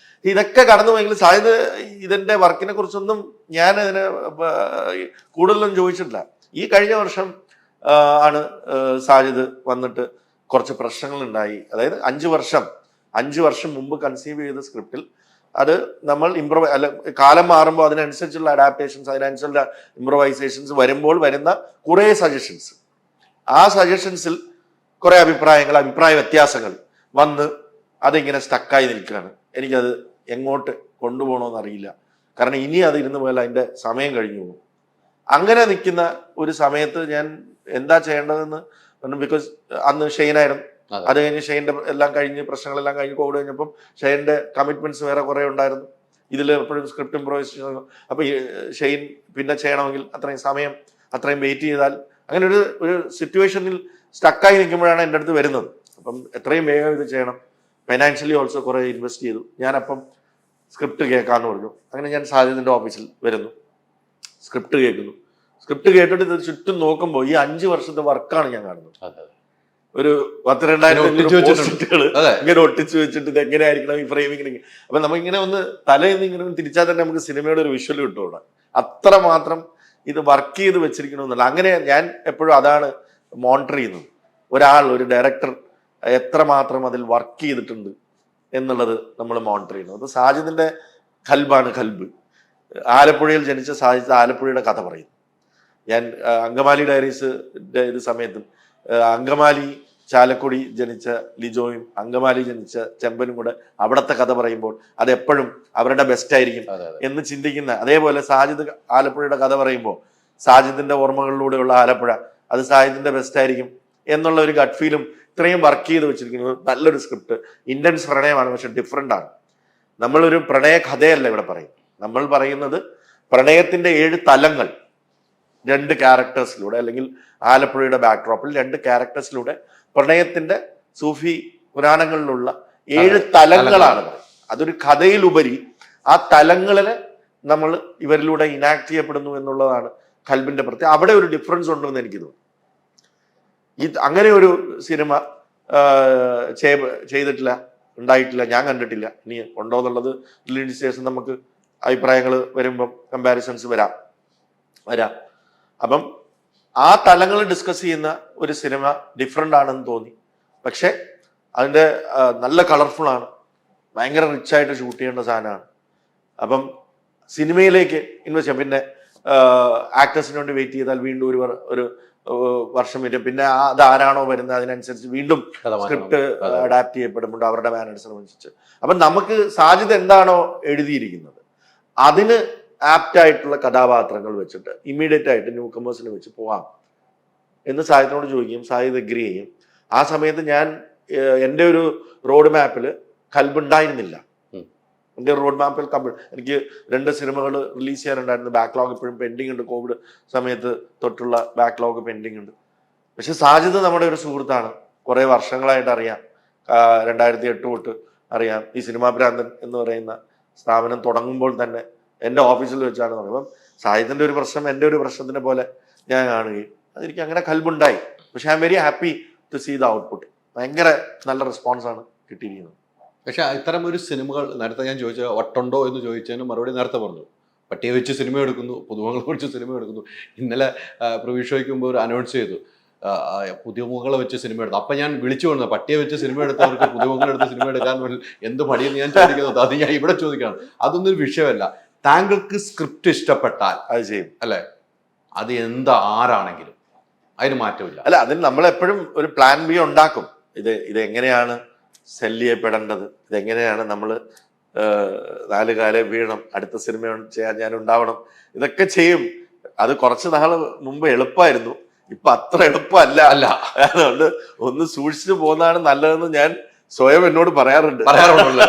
ഇതൊക്കെ കടന്നു പോയെങ്കിൽ സാഹിത്യ ഇതിൻ്റെ വർക്കിനെ കുറിച്ചൊന്നും ഞാൻ അതിന് കൂടുതലൊന്നും ചോദിച്ചിട്ടില്ല. ഈ കഴിഞ്ഞ വർഷം ആണ് സാജിദ് വന്നിട്ട് കുറച്ച് പ്രശ്നങ്ങളുണ്ടായി. അതായത് 5 വർഷം മുമ്പ് കൺസീവ് ചെയ്ത സ്ക്രിപ്റ്റിൽ അത് നമ്മൾ കാലം മാറുമ്പോൾ അതിനനുസരിച്ചുള്ള അഡാപ്റ്റേഷൻസ്, അതിനനുസരിച്ചുള്ള ഇംപ്രവൈസേഷൻസ് വരുമ്പോൾ വരുന്ന കുറേ സജഷൻസ്, ആ സജഷൻസിൽ കുറേ അഭിപ്രായ വ്യത്യാസങ്ങൾ വന്ന് അതിങ്ങനെ സ്റ്റക്കായി നിൽക്കുകയാണ്. എനിക്കത് എങ്ങോട്ട് കൊണ്ടുപോകണമെന്ന് അറിയില്ല. കാരണം ഇനി അത് ഇരുന്ന് പോയാൽ അതിൻ്റെ സമയം കഴിഞ്ഞു പോകും. അങ്ങനെ നിൽക്കുന്ന ഒരു സമയത്ത് ഞാൻ എന്താ ചെയ്യേണ്ടതെന്ന് പറഞ്ഞു. ബിക്കോസ് അന്ന് ഷെയ്നായിരുന്നു. അത് കഴിഞ്ഞ് ഷെയ്ൻ്റെ എല്ലാം കഴിഞ്ഞ് പ്രശ്നങ്ങളെല്ലാം കഴിഞ്ഞ് കോവിഡ് കഴിഞ്ഞപ്പം ഷെയ്ൻ്റെ കമ്മിറ്റ്മെന്റ്സ് വേറെ കുറേ ഉണ്ടായിരുന്നു. ഇതിൽ എപ്പോഴും സ്ക്രിപ്റ്റ് ഇംപ്രൂവൈസേഷൻ. അപ്പോൾ ഷെയ്ൻ പിന്നെ ചെയ്യണമെങ്കിൽ അത്രയും വെയിറ്റ് ചെയ്താൽ, അങ്ങനെ ഒരു സിറ്റുവേഷനിൽ സ്റ്റക്കായി നിൽക്കുമ്പോഴാണ് എൻ്റെ അടുത്ത് വരുന്നത്. അപ്പം എത്രയും വേഗം ഇത് ചെയ്യണം. ഫൈനാൻഷ്യലി ഓൾസോ കുറേ ഇൻവെസ്റ്റ് ചെയ്തു. ഞാനപ്പം സ്ക്രിപ്റ്റ് കേൾക്കാമെന്ന് പറഞ്ഞു. അങ്ങനെ ഞാൻ സാജിദിൻ്റെ ഓഫീസിൽ വരുന്നു, സ്ക്രിപ്റ്റ് കേൾക്കുന്നു. സ്ക്രിപ്റ്റ് കേട്ടിട്ട് ഇത് ചുറ്റും നോക്കുമ്പോൾ ഈ 5 വർഷത്തെ വർക്കാണ് ഞാൻ കാണുന്നത്. ഒരു 10,000-2000 പോസ്റ്റുകൾ ഇങ്ങനെ ഒട്ടിച്ചു വെച്ചിട്ട് ഇത് എങ്ങനെയായിരിക്കണം ഈ ഫ്രെയിമിങ്. അപ്പൊ നമുക്കിങ്ങനെ ഒന്ന് തലേന്ന് ഇങ്ങനെ തിരിച്ചാൽ തന്നെ നമുക്ക് സിനിമയുടെ ഒരു വിഷ്വൽ കിട്ടുകയാണ്. അത്രമാത്രം ഇത് വർക്ക് ചെയ്ത് വെച്ചിരിക്കണമെന്നല്ല. അങ്ങനെ ഞാൻ എപ്പോഴും അതാണ് മോണിറ്റർ ചെയ്യുന്നത്. ഒരു ഡയറക്ടർ എത്രമാത്രം അതിൽ വർക്ക് ചെയ്തിട്ടുണ്ട് എന്നുള്ളത് നമ്മൾ മോണിറ്റർ ചെയ്യുന്നത്. അത് സാജിദിന്റെ കൽബ്. ആലപ്പുഴയിൽ ജനിച്ച സാജിദ് ആലപ്പുഴയുടെ കഥ പറയുന്നു. ഞാൻ അങ്കമാലി ഡയറീസിന്റെ ഇത് സമയത്തും അങ്കമാലി ചാലക്കുടി ജനിച്ച ലിജോയും അങ്കമാലി ജനിച്ച ചെമ്പനും കൂടെ അവിടുത്തെ കഥ പറയുമ്പോൾ അതെപ്പോഴും അവരുടെ ബെസ്റ്റ് ആയിരിക്കും എന്ന് ചിന്തിക്കുന്ന, അതേപോലെ സാജിദ് ആലപ്പുഴയുടെ കഥ പറയുമ്പോൾ സാജിദിന്റെ ഓർമ്മകളിലൂടെയുള്ള ആലപ്പുഴ അത് സാജിദിന്റെ ബെസ്റ്റ് ആയിരിക്കും എന്നുള്ള ഒരു ഗട്ട് ഫീലും ഇത്രയും വർക്ക് ചെയ്ത് വെച്ചിരിക്കുന്നത്. നല്ലൊരു സ്ക്രിപ്റ്റ്, ഇന്റൻസ് പ്രണയമാണ്, പക്ഷെ ഡിഫറെന്റ് ആണ്. നമ്മളൊരു പ്രണയ കഥയല്ല ഇവിടെ പറയുന്നത്. നമ്മൾ പറയുന്നത് പ്രണയത്തിന്റെ 7 തലങ്ങൾ 2 ക്യാരക്ടേഴ്സിലൂടെ, അല്ലെങ്കിൽ ആലപ്പുഴയുടെ ബാക്ക്ഡ്രോപ്പിൽ 2 ക്യാരക്ടേഴ്സിലൂടെ പ്രണയത്തിന്റെ സൂഫി പുരാണങ്ങളിലുള്ള 7 തലങ്ങളാണ്. അതൊരു കഥയിലുപരി ആ തലങ്ങളിലെ നമ്മൾ ഇവരിലൂടെ ഇനാക്ട് ചെയ്യപ്പെടുന്നു എന്നുള്ളതാണ് കൽബിന്റെ പ്രത്യേകത. അവിടെ ഒരു ഡിഫറൻസ് ഉണ്ടെന്ന് എനിക്ക് തോന്നുന്നു. അങ്ങനെ ഒരു സിനിമ ഉണ്ടായിട്ടില്ല, ഞാൻ കണ്ടിട്ടില്ല. ഇനി ഉണ്ടോ എന്നുള്ളത് റിലീസ് ശേഷം നമുക്ക് അഭിപ്രായങ്ങൾ വരുമ്പം കമ്പാരിസൺസ് വരാം. അപ്പം ആ തലങ്ങൾ ഡിസ്കസ് ചെയ്യുന്ന ഒരു സിനിമ ഡിഫറെൻ്റ് ആണെന്ന് തോന്നി. പക്ഷെ അതിൻ്റെ നല്ല കളർഫുൾ ആണ്, ഭയങ്കര റിച്ചായിട്ട് ഷൂട്ട് ചെയ്യേണ്ട സാധനമാണ്. അപ്പം സിനിമയിലേക്ക് ഇൻവെസ്റ്റ് ചെയ്യാം. പിന്നെ ആക്ടേഴ്സിന് വേണ്ടി വെയിറ്റ് ചെയ്താൽ വീണ്ടും ഒരു വർഷം വരും. പിന്നെ അതാരാണോ വരുന്നത് അതിനനുസരിച്ച് വീണ്ടും സ്ക്രിപ്റ്റ് അഡാപ്റ്റ് ചെയ്യപ്പെടുമ്പോൾ അവരുടെ മാനേഴ്സിനനുസരിച്ച്. അപ്പം നമുക്ക് സാജിദ് എന്താണോ എഴുതിയിരിക്കുന്നത് അതിന് ആപ്റ്റ് ആയിട്ടുള്ള കഥാപാത്രങ്ങൾ വെച്ചിട്ട് ഇമ്മീഡിയറ്റ് ആയിട്ട് ന്യൂ കമേഴ്സിന് വെച്ച് പോവാം എന്ന് സാഹിദിനോട് ചോദിക്കും. സാഹിദ് എഗ്രി ചെയ്യും. ആ സമയത്ത് ഞാൻ എൻ്റെ ഒരു റോഡ് മാപ്പിൽ കൽബ് ഉണ്ടായിരുന്നില്ല. എൻ്റെ റോഡ് മാപ്പിൽ എനിക്ക് 2 സിനിമകൾ റിലീസ് ചെയ്യാനുണ്ടായിരുന്നു. ബാക്ക്ലോഗ് ഇപ്പോഴും പെൻഡിങ് ഉണ്ട്. കോവിഡ് സമയത്ത് തൊട്ടുള്ള ബാക്ക്ലോഗ് പെൻഡിങ് ഉണ്ട്. പക്ഷെ സാജിദ് നമ്മുടെ ഒരു സുഹൃത്താണ്, കുറേ വർഷങ്ങളായിട്ട് അറിയാം. 2008 തൊട്ട് അറിയാം. ഈ സിനിമാ ഭ്രാന്തൻ എന്ന് പറയുന്ന സ്ഥാപനം തുടങ്ങുമ്പോൾ തന്നെ എൻ്റെ ഓഫീസിൽ വെച്ചാണ് പറയുമ്പോൾ സാഹിദിന്റെ ഒരു പ്രശ്നം എൻ്റെ ഒരു പ്രശ്നത്തിനെ പോലെ ഞാൻ കാണുകയും അതെനിക്ക് അങ്ങനെ കൽബുണ്ടായി. പക്ഷെ I'm very happy to see the output. ഭയങ്കര നല്ല റെസ്പോൺസാണ് കിട്ടിയിരിക്കുന്നത്. പക്ഷെ ഇത്തരം ഒരു സിനിമകൾ നേരത്തെ ഞാൻ ചോദിച്ച ഒട്ടുണ്ടോ എന്ന് ചോദിച്ചതിന് മറുപടി നേരത്തെ പറഞ്ഞു. പട്ടിയെ വെച്ച് സിനിമ എടുക്കുന്നു, പുതുമുഖങ്ങളെ വെച്ച് സിനിമ എടുക്കുന്നു. ഇന്നലെ പ്രിവ്യൂ ഷോയ്ക്ക് മുമ്പ് ഒരു അനൗൺസ് ചെയ്തു, പുതുമുഖങ്ങളെ വെച്ച് സിനിമ എടുത്തു. അപ്പം ഞാൻ വിളിച്ചു കൊണ്ടു, പട്ടിയെ വെച്ച് സിനിമ എടുത്തവർക്ക് പുതുമുഖങ്ങളെടുത്ത് സിനിമ എടുക്കാൻ എന്ത് മടിയെന്ന് ഞാൻ ചോദിക്കുന്നത്. അത് ഞാൻ ഇവിടെ ചോദിക്കുകയാണ്. അതൊന്നും ഒരു വിഷയമല്ല. താങ്കൾക്ക് സ്ക്രിപ്റ്റ് ഇഷ്ടപ്പെട്ടാൽ അത് ചെയ്യും അല്ലേ? അത് ആരാണെങ്കിലും അതിന് മാറ്റമില്ല. അല്ല, അതിന് നമ്മളെപ്പോഴും ഒരു പ്ലാൻ ബി ഉണ്ടാക്കും. ഇതെങ്ങനെയാണ് സെല്ല് ചെയ്യപ്പെടേണ്ടത്, ഇതെങ്ങനെയാണ് നമ്മൾ 4 കാലം വീഴണം, അടുത്ത സിനിമ ചെയ്യാൻ ഞാൻ ഉണ്ടാവണം, ഇതൊക്കെ ചെയ്യും. അത് കുറച്ച് നാൾ മുമ്പ് എളുപ്പമായിരുന്നു, ഇപ്പൊ അത്ര എളുപ്പമല്ല. അതുകൊണ്ട് ഒന്ന് സൂക്ഷിച്ചു പോകുന്നതാണ് നല്ലതെന്ന് ഞാൻ സ്വയം എന്നോട് പറയാറുണ്ട് പറയാറുണ്ടല്ലോ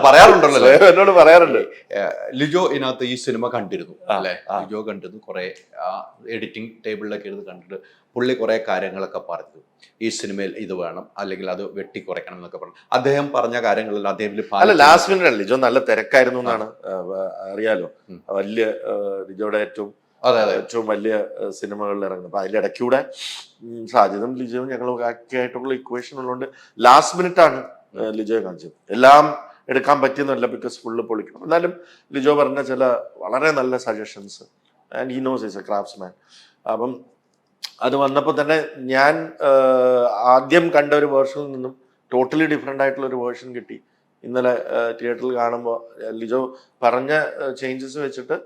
പറയാറുണ്ടല്ലോ സ്വയം എന്നോട് പറയാറുണ്ട്. ലിജോ ഇതിനകത്ത് ഈ സിനിമ കണ്ടിരുന്നു അല്ലെ? ആ. ലിജോ കണ്ടിരുന്നു, കുറെ എഡിറ്റിംഗ് ടേബിളിലൊക്കെ ഇരുന്ന് കണ്ടിട്ട് പുള്ളി കുറെ കാര്യങ്ങളൊക്കെ പറഞ്ഞു. ഈ സിനിമയിൽ ഇത് വേണം, അല്ലെങ്കിൽ അത് വെട്ടിക്കുറയ്ക്കണം എന്നൊക്കെ പറഞ്ഞു. അദ്ദേഹം പറഞ്ഞ കാര്യങ്ങളെല്ലാം അദ്ദേഹം അല്ല, ലാസ്റ്റ് മിനിറ്റ് ആണ്. ലിജോ നല്ല തിരക്കായിരുന്നു എന്നാണ് അറിയാലോ. വലിയ ലിജോയുടെ ഏറ്റവും വലിയ സിനിമകളിൽ ഇറങ്ങുന്നത്. അപ്പൊ അതിന്റെ ഇടയ്ക്കൂടെ സാജിദും ലിജോയും ഞങ്ങളും ഒക്കെ ആയിട്ടുള്ള ഇക്വേഷൻ ഉള്ളതുകൊണ്ട് ലാസ്റ്റ് മിനിറ്റ് ആണ് ലിജോയെ കാണിച്ചത്. എല്ലാം എടുക്കാൻ പറ്റിയെന്നല്ല, ബിക്കോസ് ഫുള്ള് പൊളിക്കണം. എന്നാലും ലിജോ പറഞ്ഞ ചില വളരെ നല്ല suggestions, and he knows is A craftsman. അപ്പം അത് വന്നപ്പോൾ തന്നെ ഞാൻ ആദ്യം കണ്ട ഒരു വേർഷനിൽ നിന്നും ടോട്ടലി ഡിഫറെൻ്റ് ആയിട്ടുള്ള ഒരു വേർഷൻ കിട്ടി. ഇന്നലെ തിയേറ്ററിൽ കാണുമ്പോൾ ലിജോ പറഞ്ഞ ചേഞ്ചസ് വെച്ചിട്ട്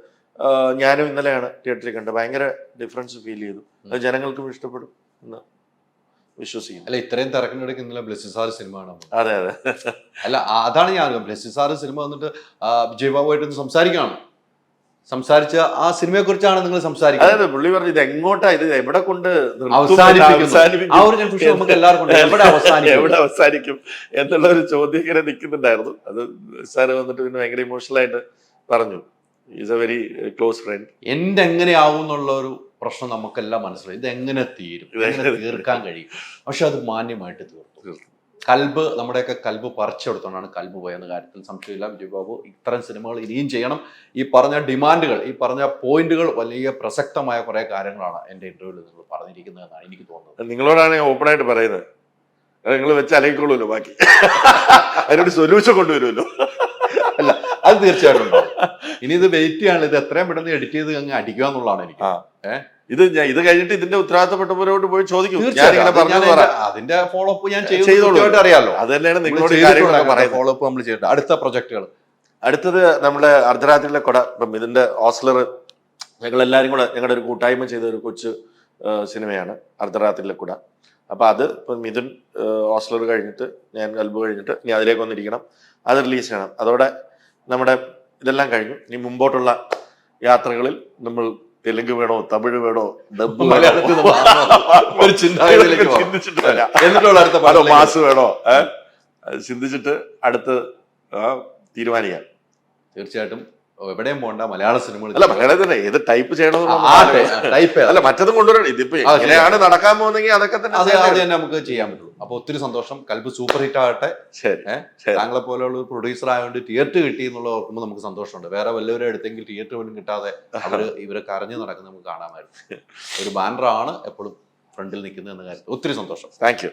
ഞാനും ഇന്നലെയാണ് തിയേറ്ററിൽ കണ്ടത്. ഭയങ്കര ഡിഫറൻസ് ഫീൽ ചെയ്തു. അത് ജനങ്ങൾക്കും ഇഷ്ടപ്പെടും എന്ന് വിശ്വസിക്കുന്നു. അല്ല, ഇത്രയും തിരക്കിനിടയ്ക്ക് ഇന്നലെ ബ്ലെസ്സിസാർ സിനിമ ആണ്. അതെ അതെ. അല്ല, അതാണ് ഞാൻ ബ്ലെസ്സിസാർ സിനിമ വന്നിട്ട് വിജയബാബുമായിട്ടൊന്ന് സംസാരിച്ച ആ സിനിമയെ കുറിച്ചാണ് നിങ്ങൾ സംസാരിക്കുന്നത്. അതെ, പുള്ളി പറഞ്ഞു ഇത് എങ്ങോട്ടാ, ഇത് എവിടെ കൊണ്ട് അവസാനിപ്പിക്കും, ആ ഒരു കൺഫ്യൂഷൻ നമുക്ക് എല്ലാവർക്കും എവിടെ അവസാനിക്കും എന്നുള്ള ഒരു ചോദ്യം ഇങ്ങനെ നിൽക്കുന്നുണ്ടായിരുന്നു. അത് സാറ് വന്നിട്ട് പിന്നെ ഭയങ്കര ഇമോഷണൽ ആയിട്ട് പറഞ്ഞു, is A very close friend. എന്റെ എങ്ങനെയാവും എന്നുള്ള ഒരു പ്രശ്നം നമുക്കെല്ലാം മനസ്സിലായി. ഇത് എങ്ങനെ തീരും, എങ്ങനെ തീർക്കാൻ കഴിയും. പക്ഷെ അത് മാന്യമായിട്ട് തീർത്തു. കൽബ്, നമ്മുടെയൊക്കെ കൽബ് പറിച്ചെടുത്തോണ്ടാണ് കൽബ് പോയെന്ന കാര്യത്തിൽ സംശയമില്ല. വിജയബാബു ഇത്തരം സിനിമകൾ ഇനിയും ചെയ്യണം. ഈ പറഞ്ഞ ഡിമാൻഡുകൾ, ഈ പറഞ്ഞ പോയിന്റുകൾ വലിയ പ്രസക്തമായ കുറെ കാര്യങ്ങളാണ് എൻ്റെ ഇന്റർവ്യൂവിൽ നിങ്ങൾ പറഞ്ഞിരിക്കുന്നതെന്നാണ് എനിക്ക് തോന്നുന്നത്. നിങ്ങളോടാണ് ഞാൻ ഓപ്പൺ ആയിട്ട് പറയുന്നത്. നിങ്ങൾ വെച്ച് അലയിക്കൊള്ളുമല്ലോ, ബാക്കി അതിനൊരു സൊല്യൂഷൻ കൊണ്ടുവരുമല്ലോ. അല്ല, അത് തീർച്ചയായിട്ടും ഉണ്ടാവും. ഇനി ഇത് വെയിറ്റ് ചെയ്യാനുള്ള, ഇത് എത്രയും പെട്ടെന്ന് എഡിറ്റ് ചെയ്ത് അങ്ങ് അടിക്കുക എന്നുള്ളതാണ് എനിക്ക്. ഇത് കഴിഞ്ഞിട്ട് ഇതിന്റെ ഉത്തരവാദിത്തപ്പെട്ടവരോട് പോയി ചോദിക്കും. അതിന്റെ ഫോളോ അപ്പ് ഞാൻ ചെയ്തോളൂ, അറിയാലോ. അത് തന്നെയാണ് നിങ്ങളോട് ഫോളോ അപ്പ് നമ്മൾ ചെയ്തിട്ട്. അടുത്ത പ്രൊജക്ടുകൾ, അടുത്തത് നമ്മുടെ അർദ്ധരാത്രിയിലെ കൊട. ഇപ്പം ഇതിന്റെ ഓസ്ലർ ഞങ്ങൾ എല്ലാവരും കൂടെ ഞങ്ങളുടെ ഒരു കൂട്ടായ്മ ചെയ്ത ഒരു കൊച്ചു സിനിമയാണ് അർദ്ധരാത്രിയിലെ കുട. അപ്പൊ അത് ഇപ്പം മിഥുൻ ഓസ്ലർ കഴിഞ്ഞിട്ട്, ഞാൻ കൽബ് കഴിഞ്ഞിട്ട് ഇനി അതിലേക്ക് വന്നിരിക്കണം, അത് റിലീസ് ചെയ്യണം. അതോടെ നമ്മുടെ ഇതെല്ലാം കഴിഞ്ഞു. ഇനി മുമ്പോട്ടുള്ള യാത്രകളിൽ നമ്മൾ തെലുങ്ക് വേണോ, തമിഴ് വേണോ, ഡബ് ചിന്തിച്ചിട്ട് മാസ് വേണോ ചിന്തിച്ചിട്ട് അടുത്ത് തീരുമാനിക്കാം. തീർച്ചയായിട്ടും എവിടെയും പോകണ്ട, മലയാള സിനിമകൾ. അല്ല, മലയാളം തന്നെ ഏത് ടൈപ്പ് ചെയ്യണമെന്ന്, അല്ല മറ്റതും കൊണ്ടുവരണം. ഇതിപ്പോ എങ്ങനെയാണ് നടക്കാൻ പോകുന്നെങ്കിൽ അതൊക്കെ തന്നെ നമുക്ക് ചെയ്യാൻ പറ്റുള്ളൂ. അപ്പൊ ഒത്തിരി സന്തോഷം. കൽബ് സൂപ്പർ ഹിറ്റ് ആകട്ടെ. താങ്കളെ പോലെയുള്ള ഒരു പ്രൊഡ്യൂസർ ആയതുകൊണ്ട് തിയേറ്റർ കിട്ടി എന്നുള്ള ഓർക്കുമ്പോൾ നമുക്ക് സന്തോഷമുണ്ട്. വേറെ വല്ലവരും എടുത്തെങ്കിൽ തിയേറ്റർ പോലും കിട്ടാതെ ഇവര് കരഞ്ഞു നടക്കുന്നത് നമുക്ക് കാണാമായിരുന്നു. ഒരു ബാനറാണ് എപ്പോഴും ഫ്രണ്ടിൽ നിൽക്കുന്നത് എന്ന കാര്യത്തിൽ ഒത്തിരി സന്തോഷം. Thank you.